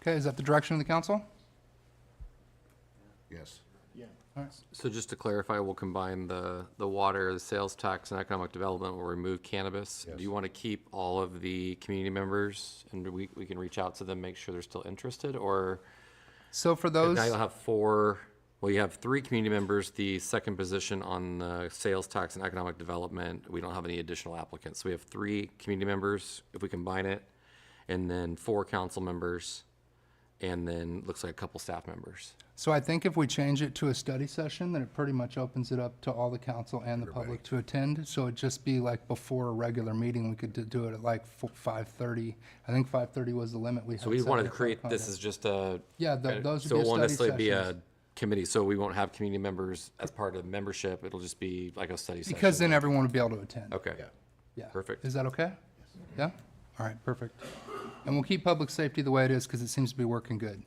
Okay, is that the direction of the council?
Yes.
Yeah.
All right.
So just to clarify, we'll combine the water, the sales tax, and economic development. We'll remove cannabis.
Yes.
Do you want to keep all of the community members, and we can reach out to them, make sure they're still interested, or?
So for
And
those,
now you'll have four, well, you have three community members, the second position on the sales tax and economic development. We don't have any additional applicants. So we have three community members, if we combine it, and then four council members, and then looks like a couple staff members.
so I think if we change it to a study session, then it pretty much opens it up to all the council and the public to attend. So it'd just be like before a regular meeting, we could do it at like 5:30. I think 5:30 was the limit we had.
So we
set
wanted to
here for
create,
our
this
content.
is just a.
Yeah, those would
So
be
it won't
study
necessarily be a
sessions.
committee, so we won't have community members as part of membership. It'll just be like a study session.
Because then everyone would be able to attend.
Okay.
Yeah.
Perfect.
Is that okay? Yeah? All right, perfect. And we'll keep public safety the way it is because it seems to be working good.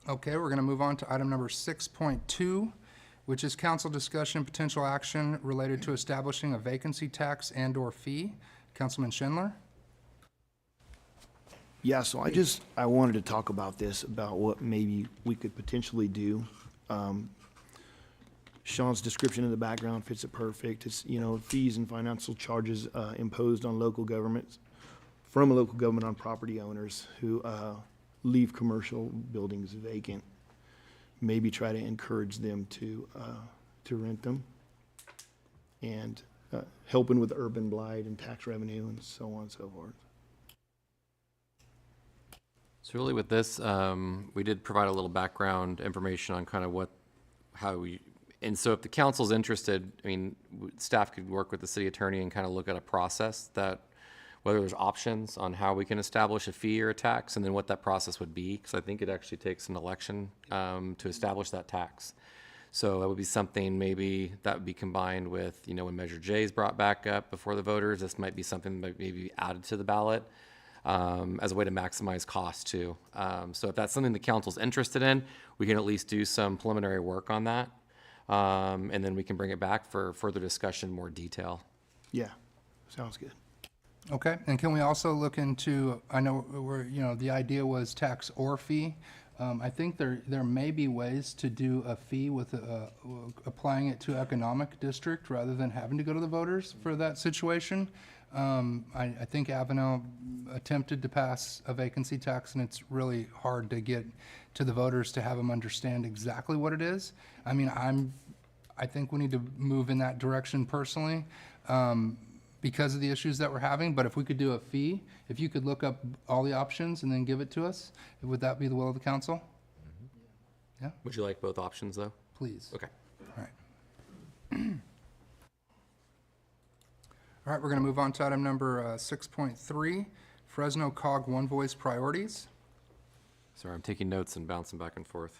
Okay, we're going to move on to item number 6.2, which is council discussion and potential action related to establishing a vacancy tax and/or fee. Councilman Schindler?
Yeah, so I wanted to talk about this, about what maybe we could potentially do. Sean's description in the background fits it perfect. It's, fees and financial charges imposed on local governments, from a local government on property owners who leave commercial buildings vacant. Maybe try to encourage them to rent them. And helping with urban blight and tax revenue and so on and so forth.
So really with this, we did provide a little background information on kind of and so if the council's interested, I mean, staff could work with the city attorney and kind of look at a process that, whether there's options on how we can establish a fee or a tax, and then what that process would be, because I think it actually takes an election to establish that tax. So that would be something maybe that would be combined with, when Measure J is brought back up before the voters, this might be something that may be added to the ballot as a way to maximize cost too. So if that's something the council's interested in, we can at least do some preliminary work on that. And then we can bring it back for further discussion, more detail.
Yeah, sounds good.
Okay, and can we also look into, I know the idea was tax or fee. I think there may be ways to do a fee with applying it to economic district rather than having to go to the voters for that situation. I think Avenel attempted to pass a vacancy tax, and it's really hard to get to the voters to have them understand exactly what it is. I mean, I think we need to move in that direction personally, because of the issues that we're having. But if we could do a fee, if you could look up all the options and then give it to us, would that be the will of the council? Yeah,
Would you like both options though?
please.
Okay.
All right. All right, we're going to move on to item number 6.3, Fresno COG One Voice Priorities.
Sorry, I'm taking notes and bouncing back and forth.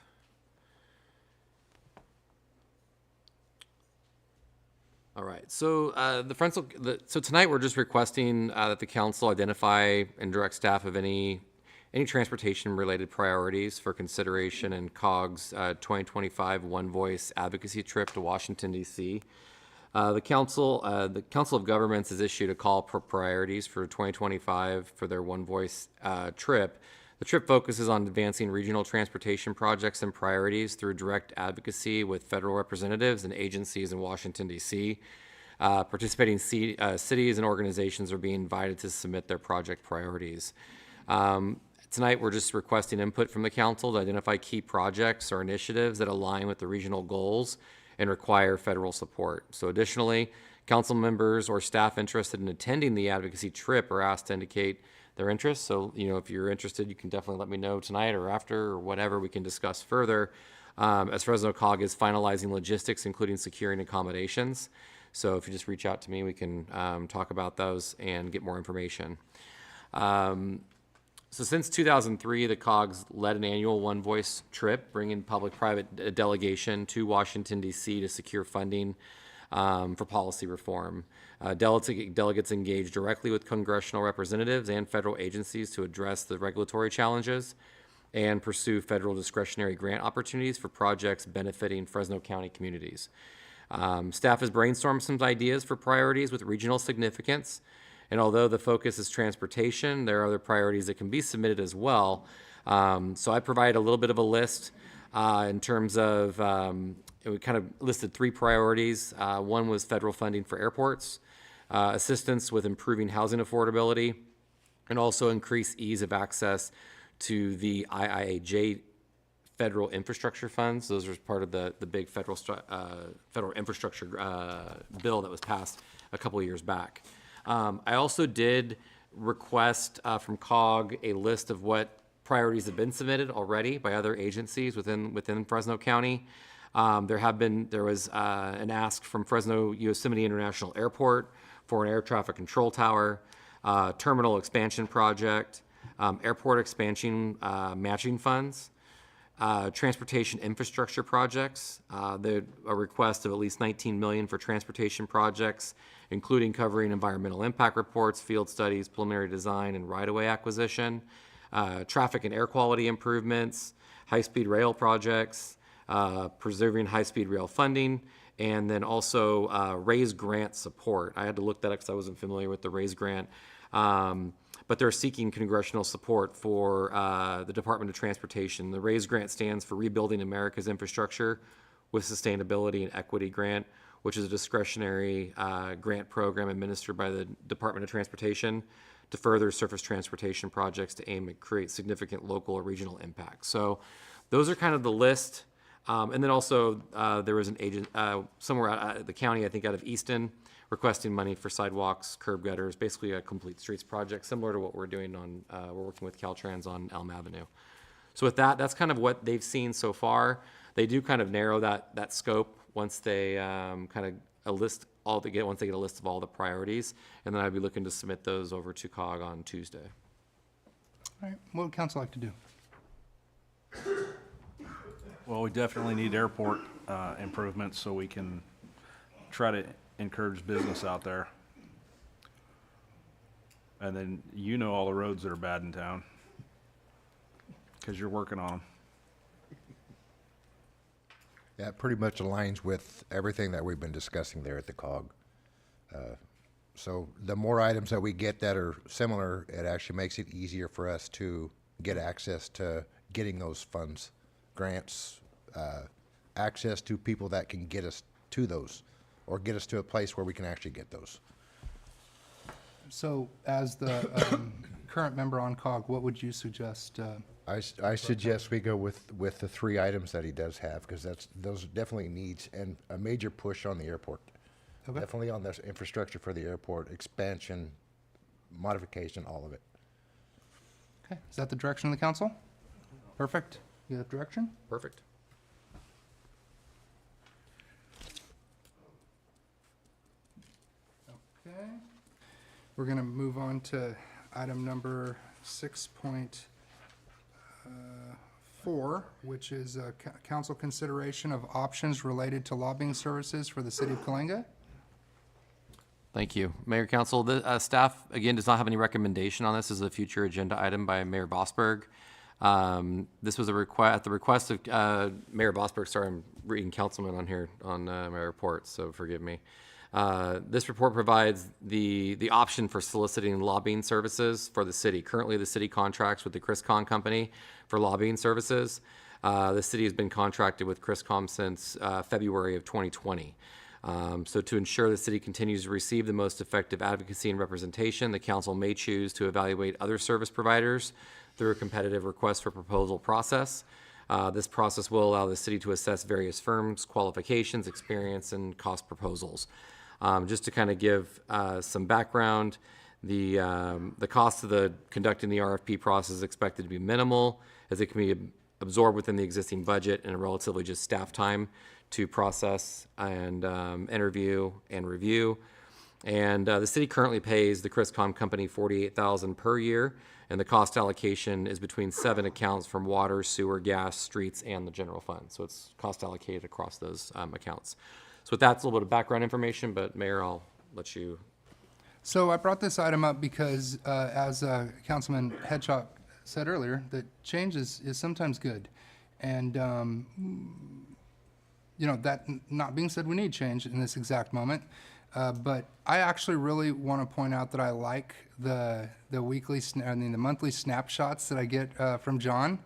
All right, so so tonight we're just requesting that the council identify and direct staff of any transportation-related priorities for consideration in COG's 2025 One Voice advocacy trip to Washington, D.C. The Council of Governments has issued a call for priorities for 2025 for their One Voice trip. The trip focuses on advancing regional transportation projects and priorities through direct advocacy with federal representatives and agencies in Washington, D.C. Participating cities and organizations are being invited to submit their project priorities. Tonight, we're just requesting input from the council to identify key projects or initiatives that align with the regional goals and require federal support. So additionally, council members or staff interested in attending the advocacy trip are asked to indicate their interest. So, if you're interested, you can definitely let me know tonight or after or whatever, we can discuss further. As Fresno COG is finalizing logistics, including securing accommodations. So if you just reach out to me, we can talk about those and get more information. So since 2003, the COG's led an annual One Voice trip, bringing public-private delegation to Washington, D.C. to secure funding for policy reform. Delegates engage directly with congressional representatives and federal agencies to address the regulatory challenges and pursue federal discretionary grant opportunities for projects benefiting Fresno County communities. Staff has brainstormed some ideas for priorities with regional significance, and although the focus is transportation, there are other priorities that can be submitted as well. So I provide a little bit of a list in terms of, we kind of listed three priorities. One was federal funding for airports. assistance with improving housing affordability, and also increase ease of access to the IIJA federal infrastructure funds. Those are part of the big federal infrastructure bill that was passed a couple of years back. I also did request from COG a list of what priorities have been submitted already by other agencies within Fresno County. There was an ask from Fresno Yosemite International Airport for an air traffic control tower, terminal expansion project, airport expansion matching funds, transportation infrastructure projects. A request of at least $19 million for transportation projects, including covering environmental impact reports, field studies, preliminary design, and right-of-way acquisition, traffic and air quality improvements, high-speed rail projects, preserving high-speed rail funding, and then also RAISE grant support. I had to look that up because I wasn't familiar with the RAISE grant. But they're seeking congressional support for the Department of Transportation. The RAISE grant stands for Rebuilding America's Infrastructure with Sustainability and Equity Grant, which is a discretionary grant program administered by the Department of Transportation to further surface transportation projects to aim at create significant local or regional impact. So those are kind of the list. And then also there was an agent somewhere out of the county, I think out of Easton, requesting money for sidewalks, curb gutters, basically a complete streets project, similar to what we're doing on, we're working with Caltrans on Elm Avenue. So with that, that's kind of what they've seen so far. They do kind of narrow that scope once they once they get a list of all the priorities, and then I'd be looking to submit those over to COG on Tuesday.
All right, what would council like to do?
Well, we definitely need airport improvements so we can try to encourage business out there. And then you know all the roads that are bad in town because you're working on them.
Yeah, it pretty much aligns with everything that we've been discussing there at the COG. So the more items that we get that are similar, it actually makes it easier for us to get access to getting those funds, grants, access to people that can get us to those, or get us to a place where we can actually get those.
So as the current member on COG, what would you suggest?
I suggest we go with the 3 items that he does have, because those definitely needs, and a major push on the airport.
Okay.
Definitely on this infrastructure for the airport, expansion, modification, all of it.
Okay, is that the direction of the council? Perfect. You have direction?
Perfect.
Okay. We're going to move on to item number 6.4, which is council consideration of options related to lobbying services for the city of Coalinga.
Thank you. Mayor, Council, the staff, again, does not have any recommendation on this. This is a future agenda item by Mayor Bosberg. This was at the request of Mayor Bosberg. Sorry, I'm reading councilman on here on my report, so forgive me. This report provides the option for soliciting lobbying services for the city. Currently, the city contracts with the Criscom company for lobbying services. The city has been contracted with Criscom since February of 2020. So to ensure the city continues to receive the most effective advocacy and representation, the council may choose to evaluate other service providers through a competitive request for proposal process. This process will allow the city to assess various firms' qualifications, experience, and cost proposals. Just to kind of give some background, the cost of conducting the RFP process is expected to be minimal, as it can be absorbed within the existing budget and a relatively just staff time to process and interview and review. And the city currently pays the Criscom company $48,000 per year, and the cost allocation is between 7 accounts from water, sewer, gas, streets, and the general fund. So it's cost allocated across those accounts. So with that, it's a little bit of background information, but Mayor, I'll let you.
So I brought this item up because, as Councilman Hedgehog said earlier, that change is sometimes good. And, you know, that not being said, we need change in this exact moment. But I actually really want to point out that I like the monthly snapshots that I get from John.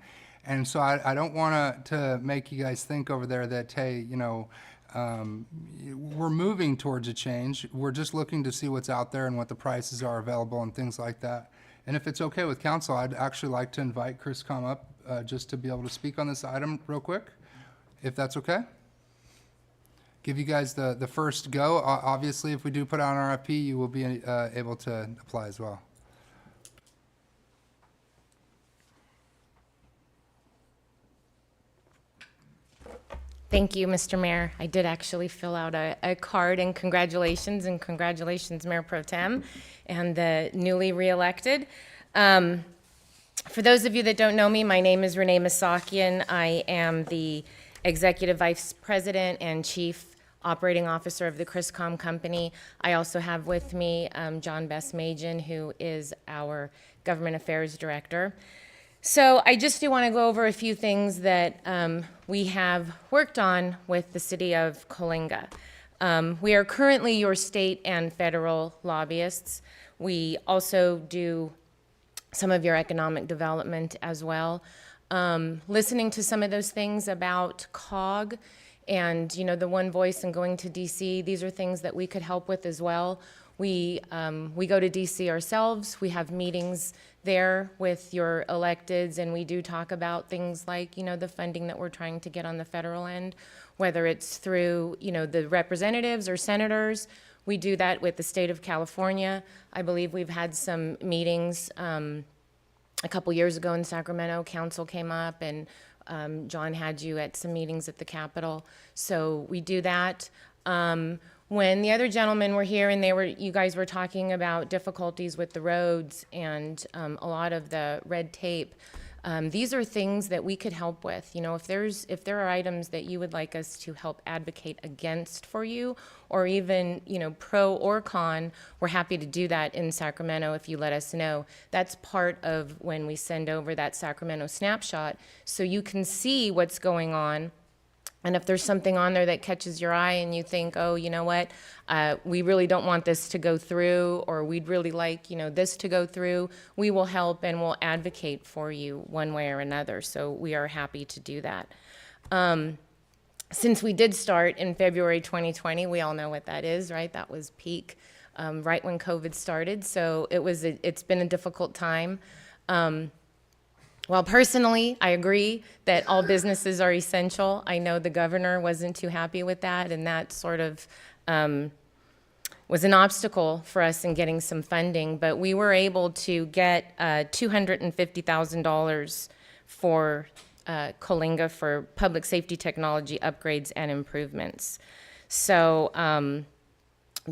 And so I don't want to make you guys think over there that, hey, you know, We're moving towards a change. We're just looking to see what's out there and what the prices are available and things like that. And if it's okay with council, I'd actually like to invite Chris Come up just to be able to speak on this item real quick, if that's okay. Give you guys the first go. Obviously, if we do put out an RFP, you will be able to apply as well.
Thank you, Mr. Mayor. I did actually fill out a card, and congratulations, Mayor Pro Tem and the newly reelected. For those of you that don't know me, my name is Renee Masakian. I am the Executive Vice President and Chief Operating Officer of the Criscom Company. I also have with me John Bessmajan, who is our Government Affairs Director. So I just do want to go over a few things that we have worked on with the city of Coalinga. We are currently your state and federal lobbyists. We also do some of your economic development as well. Listening to some of those things about COG and, you know, the one voice and going to DC, these are things that we could help with as well. We go to DC ourselves. We have meetings there with your electeds, and we do talk about things like, you know, the funding that we're trying to get on the federal end, whether it's through, you know, the representatives or senators. We do that with the state of California. I believe we've had some meetings a couple years ago in Sacramento. Council came up, and John had you at some meetings at the Capitol. So we do that. When the other gentlemen were here and you guys were talking about difficulties with the roads and a lot of the red tape, these are things that we could help with. You know, if there are items that you would like us to help advocate against for you, or even, you know, pro or con, we're happy to do that in Sacramento if you let us know. That's part of when we send over that Sacramento snapshot, so you can see what's going on. And if there's something on there that catches your eye and you think, oh, you know what, we really don't want this to go through, or we'd really like, you know, this to go through, we will help and we'll advocate for you one way or another. So we are happy to do that. Since we did start in February 2020, we all know what that is, right? That was peak, right when COVID started. So it's been a difficult time. Well, personally, I agree that all businesses are essential. I know the governor wasn't too happy with that, and that sort of was an obstacle for us in getting some funding. But we were able to get $250,000 for Coalinga for public safety technology upgrades and improvements. So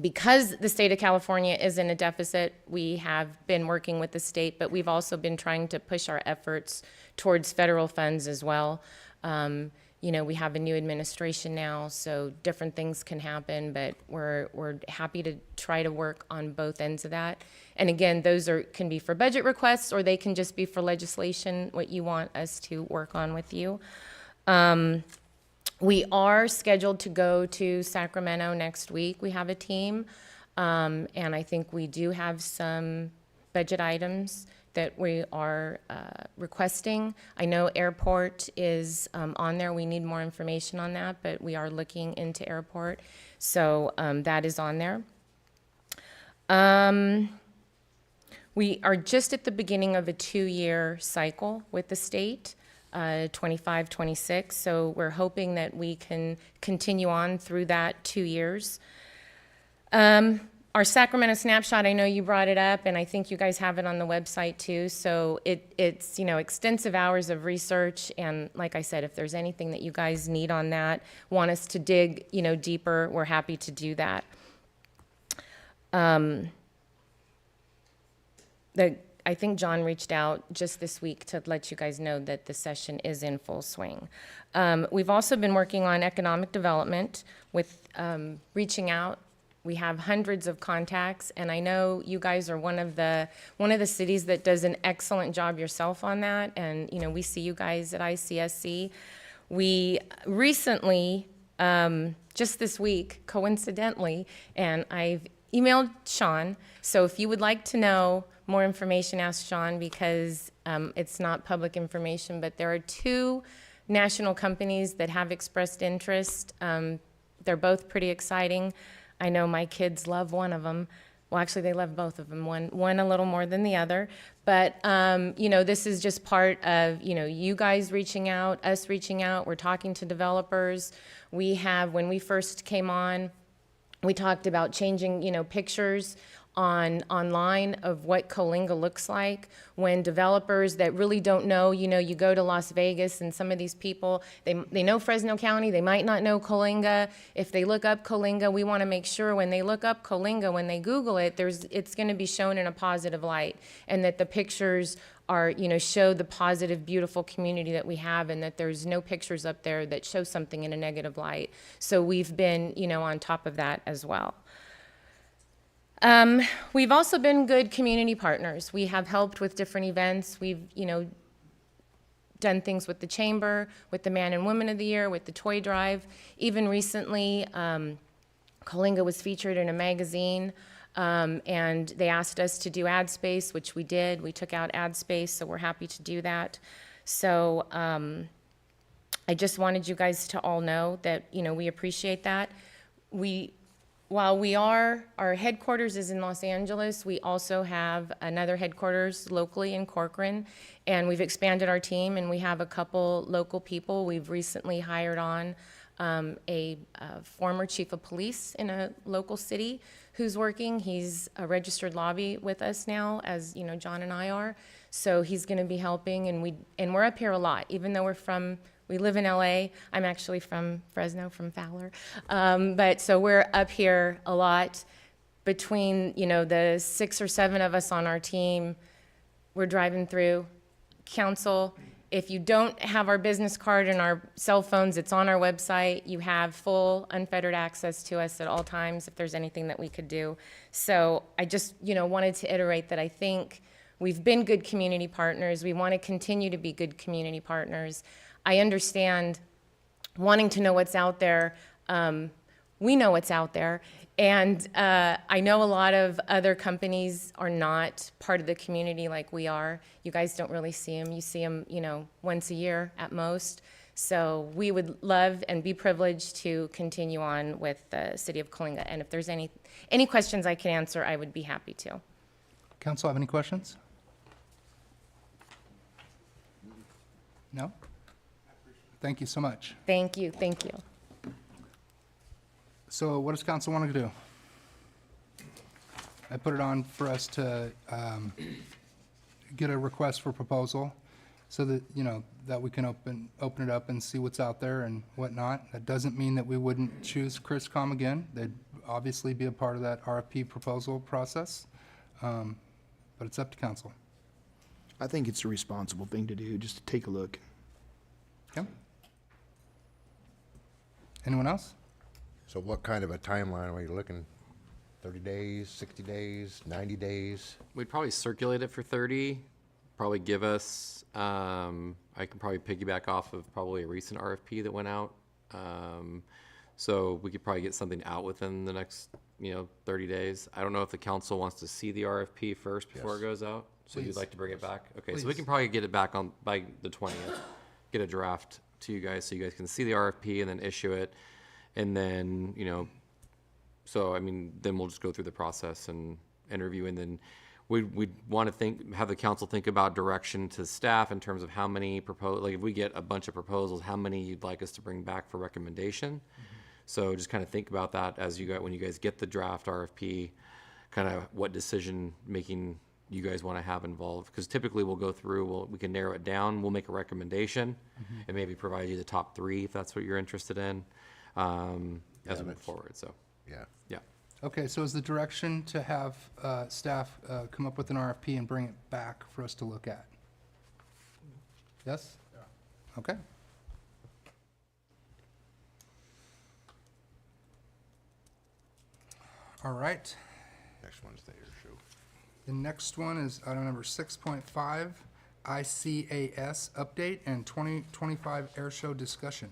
because the state of California is in a deficit, we have been working with the state, but we've also been trying to push our efforts towards federal funds as well. You know, we have a new administration now, so different things can happen, but we're happy to try to work on both ends of that. And again, those can be for budget requests, or they can just be for legislation, what you want us to work on with you. We are scheduled to go to Sacramento next week. We have a team, and I think we do have some budget items that we are requesting. I know airport is on there. We need more information on that, but we are looking into airport. So that is on there. We are just at the beginning of a 2-year cycle with the state. 25, 26. So we're hoping that we can continue on through that 2 years. Our Sacramento snapshot, I know you brought it up, and I think you guys have it on the website too. So it's, you know, extensive hours of research. And like I said, if there's anything that you guys need on that, want us to dig, you know, deeper, we're happy to do that. I think John reached out just this week to let you guys know that the session is in full swing. We've also been working on economic development with reaching out. We have hundreds of contacts, and I know you guys are one of the cities that does an excellent job yourself on that. And you know, we see you guys at ICSC. We recently, just this week, coincidentally, and I've emailed Sean. So if you would like to know more information, ask Sean, because it's not public information, but there are 2 national companies that have expressed interest They're both pretty exciting. I know my kids love one of them. Well, actually, they love both of them, one a little more than the other. But, you know, this is just part of, you know, you guys reaching out, us reaching out. We're talking to developers. We have, when we first came on, we talked about changing, you know, pictures online of what Coalinga looks like. When developers that really don't know, you know, you go to Las Vegas and some of these people, they know Fresno County, they might not know Coalinga. If they look up Coalinga, we want to make sure when they look up Coalinga, when they Google it, it's going to be shown in a positive light, and that the pictures are, you know, show the positive, beautiful community that we have, and that there's no pictures up there that show something in a negative light. So we've been, you know, on top of that as well. We've also been good community partners. We have helped with different events. We've, you know, done things with the Chamber, with the Man and Woman of the Year, with the Toy Drive. Even recently, Coalinga was featured in a magazine, and they asked us to do ad space, which we did. We took out ad space, so we're happy to do that. So I just wanted you guys to all know that, you know, we appreciate that. While our headquarters is in Los Angeles, we also have another headquarters locally in Corcoran, and we've expanded our team, and we have a couple local people. We've recently hired on a former chief of police in a local city who's working. He's a registered lobby with us now, as you know, John and I are. So he's going to be helping, and we're up here a lot, even though we live in LA. I'm actually from Fresno, from Fowler. But so we're up here a lot. Between, you know, the 6 or 7 of us on our team, we're driving through. Council, if you don't have our business card and our cell phones, it's on our website. You have full unfettered access to us at all times if there's anything that we could do. So I just, you know, wanted to iterate that I think we've been good community partners. We want to continue to be good community partners. I understand wanting to know what's out there. We know what's out there. And I know a lot of other companies are not part of the community like we are. You guys don't really see them. You see them, you know, once a year at most. So we would love and be privileged to continue on with the City of Coalinga. And if there's any questions I can answer, I would be happy to.
Council, have any questions? No? Thank you so much.
Thank you, thank you.
So what does council want to do? I put it on for us to get a request for proposal so that, you know, that we can open it up and see what's out there and whatnot. That doesn't mean that we wouldn't choose CRISCOM again. They'd obviously be a part of that RFP proposal process, but it's up to council.
I think it's a responsible thing to do, just to take a look.
Okay. Anyone else?
So what kind of a timeline are we looking? 30 days, 60 days, 90 days?
We'd probably circulate it for 30, probably give us, I can probably piggyback off of probably a recent RFP that went out. So we could probably get something out within the next, you know, 30 days. I don't know if the council wants to see the RFP first before it goes out. So you'd
Please.
like to bring it back? Okay, so we
Please.
can probably get it back on by the 20th, get a draft to you guys so you guys can see the RFP and then issue it. And then, you know, so I mean, then we'll just go through the process and interview, and then we'd want to have the council think about direction to staff in terms of how many like if we get a bunch of proposals, how many you'd like us to bring back for recommendation. So just kind of think about that as when you guys get the draft RFP, kind of what decision making you guys want to have involved. Because typically we'll go through, we can narrow it down, we'll make a recommendation and maybe provide you the top 3 if that's what you're interested in as we move forward. So yeah.
Okay, so is the direction to have staff come up with an RFP and bring it back for us to look at? Yes? Yeah. Okay. All right.
Next one's the air show.
The next one is item number 6.5, ICAS update and 2025 air show discussion.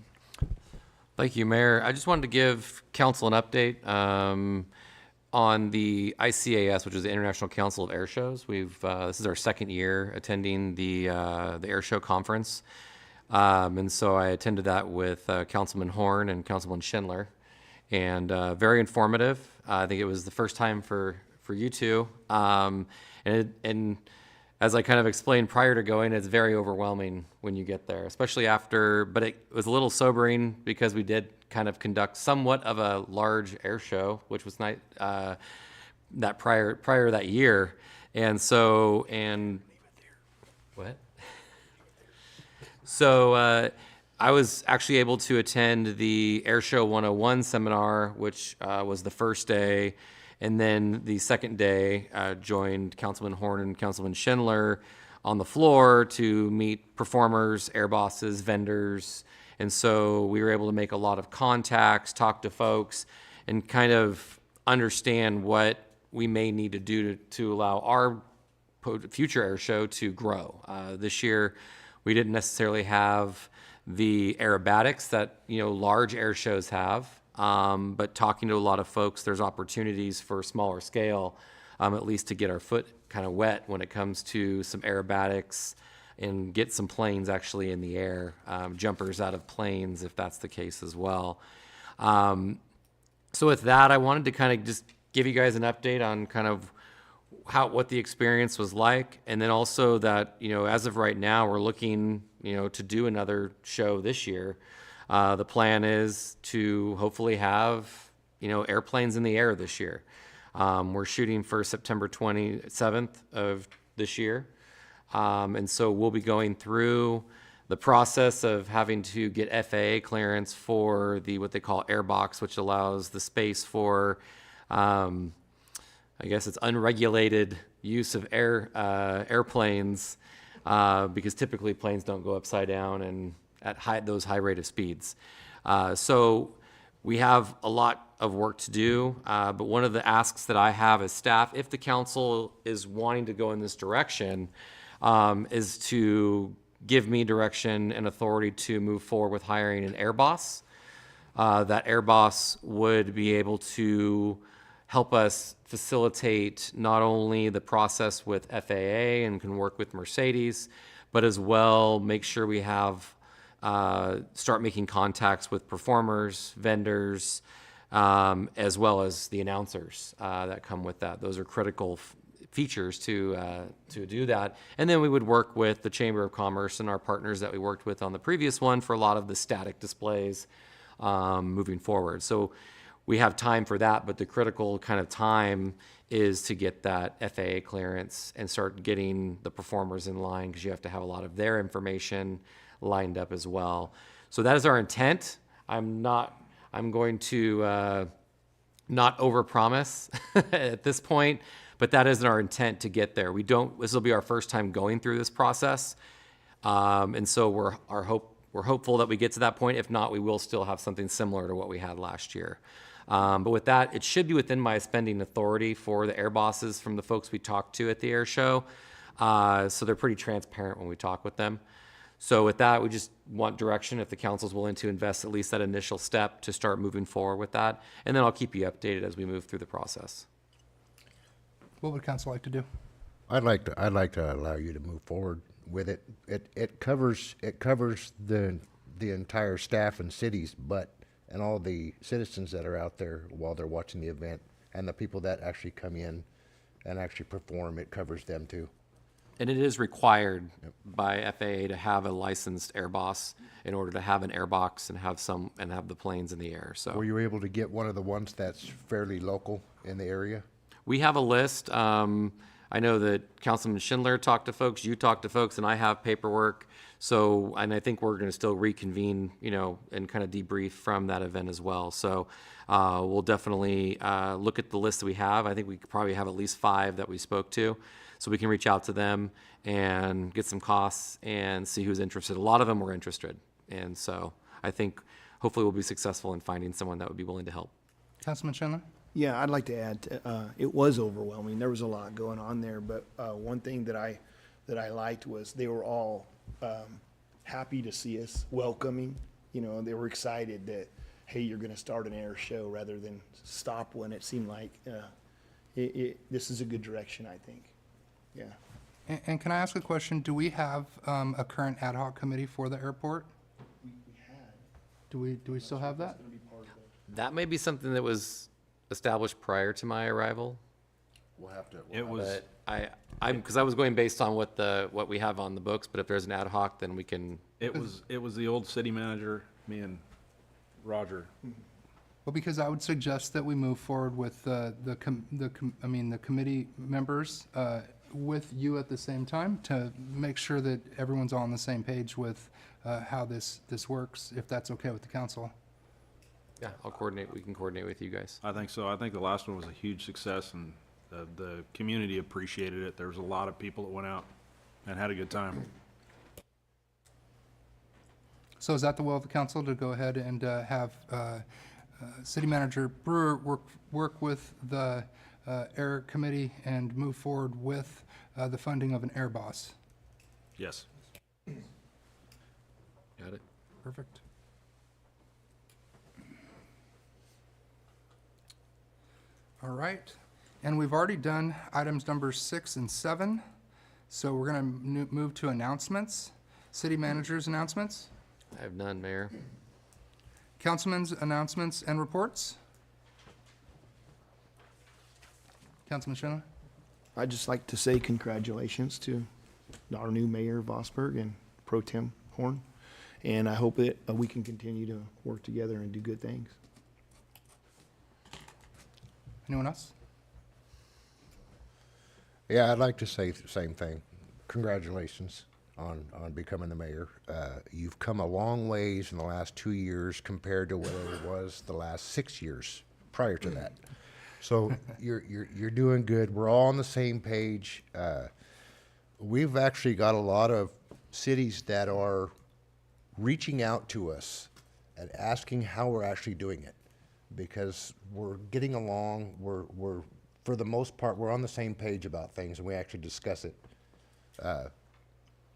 Thank you, Mayor. I just wanted to give council an update on the ICAS, which is the International Council of Air Shows. This is our 2nd year attending the air show conference, and so I attended that with Councilman Horn and Councilman Schindler. and very informative. I think it was the first time for you two. And as I kind of explained prior to going, it's very overwhelming when you get there, especially after, but it was a little sobering because we did kind of conduct somewhat of a large air show, which was nice, that prior that year. And so, what? So I was actually able to attend the Airshow 101 seminar, which was the first day. And then the second day, joined Councilman Horn and Councilman Schindler on the floor to meet performers, air bosses, vendors. And so we were able to make a lot of contacts, talk to folks, and kind of understand what we may need to do to allow our future air show to grow. This year, we didn't necessarily have the aerobatics that large air shows have. But talking to a lot of folks, there's opportunities for smaller scale, at least to get our foot kind of wet when it comes to some aerobatics and get some planes actually in the air, jumpers out of planes if that's the case as well. So with that, I wanted to kind of just give you guys an update on kind of what the experience was like, and then also that as of right now, we're looking to do another show this year. The plan is to hopefully have, airplanes in the air this year. We're shooting for September 27th of this year. And so we'll be going through the process of having to get FAA clearance for what they call airbox, which allows the space for, I guess it's unregulated use of airplanes, because typically planes don't go upside down and at those high rate of speeds. So we have a lot of work to do, but one of the asks that I have as staff, if the council is wanting to go in this direction, is to give me direction and authority to move forward with hiring an air boss. That air boss would be able to help us facilitate not only the process with FAA and can work with Mercedes, but as well make sure we have start making contacts with performers, vendors, as well as the announcers that come with that. Those are critical features to do that. And then we would work with the Chamber of Commerce and our partners that we worked with on the previous one for a lot of the static displays moving forward. So we have time for that, but the critical kind of time is to get that FAA clearance and start getting the performers in line, because you have to have a lot of their information lined up as well. So that is our intent. I'm going to not overpromise at this point, but that isn't our intent to get there. This will be our first time going through this process. And so we're hopeful that we get to that point. If not, we will still have something similar to what we had last year. But with that, it should be within my spending authority for the air bosses from the folks we talked to at the air show. So they're pretty transparent when we talk with them. So with that, we just want direction if the council's willing to invest at least that initial step to start moving forward with that. And then I'll keep you updated as we move through the process.
What would council like to do?
I'd like to allow you to move forward with it. It covers the entire staff and cities, and all the citizens that are out there while they're watching the event, and the people that actually come in and actually perform. It covers them too.
And it is required by FAA to have a licensed air boss in order to have an airbox and have the planes in the air. So
Were you able to get one of the ones that's fairly local in the area?
we have a list. I know that Councilman Schindler talked to folks, you talked to folks, and I have paperwork. So, and I think we're going to still reconvene, and kind of debrief from that event as well. So we'll definitely look at the list that we have. I think we probably have at least 5 that we spoke to. So we can reach out to them and get some costs and see who's interested. A lot of them were interested. And so I think hopefully we'll be successful in finding someone that would be willing to help.
Councilman Schindler?
Yeah, I'd like to add, it was overwhelming. There was a lot going on there, but one thing that I liked was they were all happy to see us, welcoming. They were excited that, hey, you're going to start an air show rather than stop one. It seemed like this is a good direction, I think. Yeah.
And can I ask a question? Do we have a current ad hoc committee for the airport?
We had.
Do we still have that?
That may be something that was established prior to my arrival.
We'll have to.
It was,
But because I was going based on what we have on the books, but if there's an ad hoc, then we can.
it was the old city manager, me and Roger.
Well, because I would suggest that we move forward with the committee members with you at the same time to make sure that everyone's all on the same page with how this works, if that's okay with the council.
Yeah, I'll coordinate. We can coordinate with you guys.
I think so. I think the last one was a huge success, and the community appreciated it. There was a lot of people that went out and had a good time.
So is that the will of the council to go ahead and have City Manager Brewer work with the air committee and move forward with the funding of an air boss?
Yes.
Got it.
Perfect. All right, and we've already done items number 6 and 7, so we're going to move to announcements. City Manager's announcements,
I have none, Mayor.
Councilman's announcements and reports. Councilman Schindler?
I'd just like to say congratulations to our new mayor, Vosberg, and Pro Tem Horn. And I hope that we can continue to work together and do good things.
Anyone else?
Yeah, I'd like to say the same thing. Congratulations on becoming the mayor. You've come a long ways in the last 2 years compared to what it was the last 6 years prior to that. So you're doing good. We're all on the same page. We've actually got a lot of cities that are reaching out to us and asking how we're actually doing it, because we're getting along. We're for the most part, we're on the same page about things, and we actually discuss it.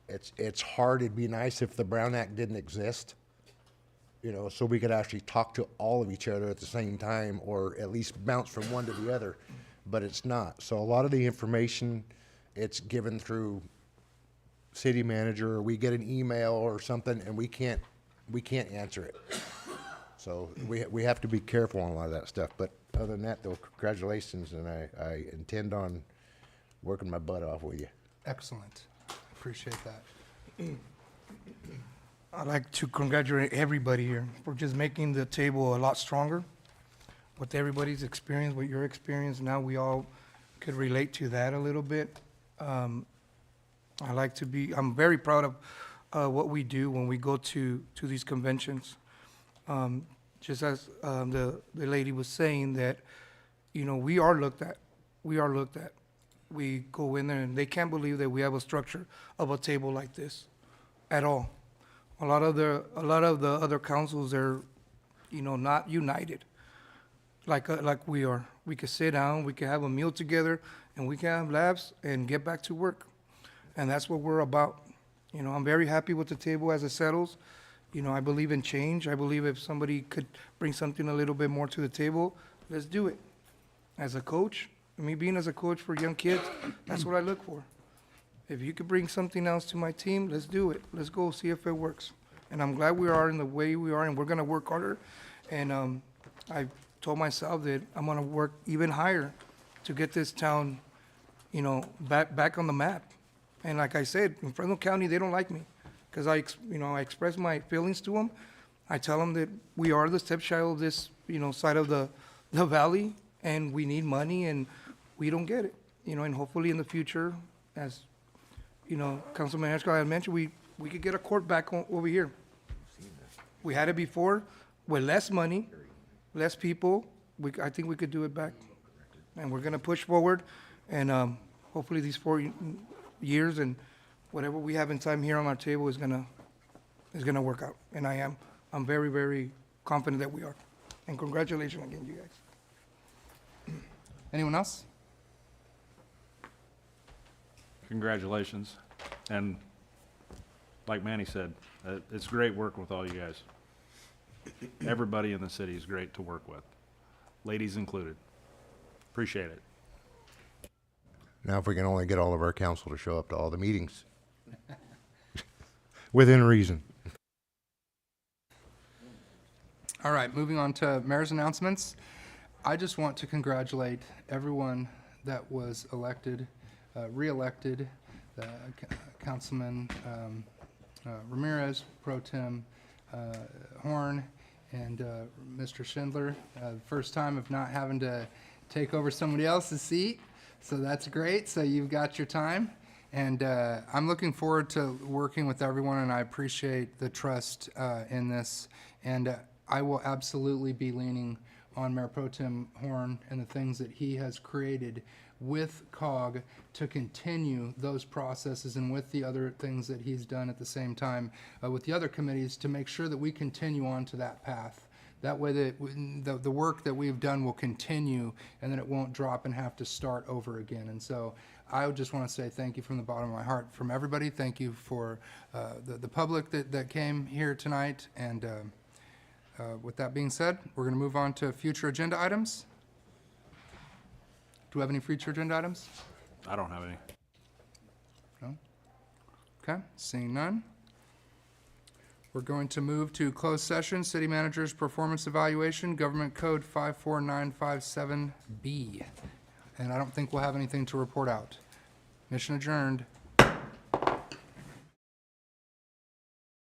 It's hard. It'd be nice if the Brown Act didn't exist, so we could actually talk to all of each other at the same time, or at least bounce from one to the other, but it's not. So a lot of the information, it's given through city manager, or we get an email or something, and we can't answer it. So we have to be careful on a lot of that stuff. But other than that, though, congratulations, and I intend on working my butt off with you.
Excellent. Appreciate that.
I'd like to congratulate everybody here for just making the table a lot stronger. With everybody's experience, with your experience, now we all could relate to that a little bit. I'm very proud of what we do when we go to these conventions. Just as the lady was saying that, we are looked at. We are looked at. We go in there and they can't believe that we have a structure of a table like this at all. A lot of the other councils are, not united like we are. We could sit down, we could have a meal together, and we can have laughs and get back to work. And that's what we're about. I'm very happy with the table as it settles. I believe in change. I believe if somebody could bring something a little bit more to the table, let's do it. As a coach, me being as a coach for young kids, that's what I look for. If you could bring something else to my team, let's do it. Let's go see if it works. And I'm glad we are in the way we are, and we're going to work harder. And I told myself that I'm going to work even higher to get this town, back on the map. And like I said, in Fresno County, they don't like me because I express my feelings to them. I tell them that we are the stepchild of this, side of the valley, and we need money, and we don't get it. And hopefully in the future, as Councilman Escobar had mentioned, we could get a court back over here. We had it before with less money, less people. I think we could do it back, and we're gonna push forward, and hopefully these 4 years and whatever we have in time here on our table is gonna work out. And I'm very, very confident that we are. And congratulations again, you guys.
Anyone else?
Congratulations. And like Manny said, it's great working with all you guys. Everybody in the city is great to work with, ladies included. Appreciate it.
Now, if we can only get all of our council to show up to all the meetings. Within reason.
All right, moving on to mayor's announcements. I just want to congratulate everyone that was elected, re-elected, Councilman Ramirez, Pro Tem Horn, and Mr. Schindler. First time of not having to take over somebody else's seat, so that's great. So you've got your time. And I'm looking forward to working with everyone, and I appreciate the trust in this. And I will absolutely be leaning on Mayor Pro Tem Horn and the things that he has created with COG to continue those processes, and with the other things that he's done at the same time with the other committees, to make sure that we continue on to that path. That way the work that we've done will continue, and then it won't drop and have to start over again. And so I would just want to say thank you from the bottom of my heart from everybody. Thank you for the public that came here tonight. And with that being said, we're going to move on to future agenda items. Do we have any future agenda items?
I don't have any.
No? Okay, seeing none. We're going to move to closed session, city manager's performance evaluation, government code 54957B. And I don't think we'll have anything to report out. Mission adjourned.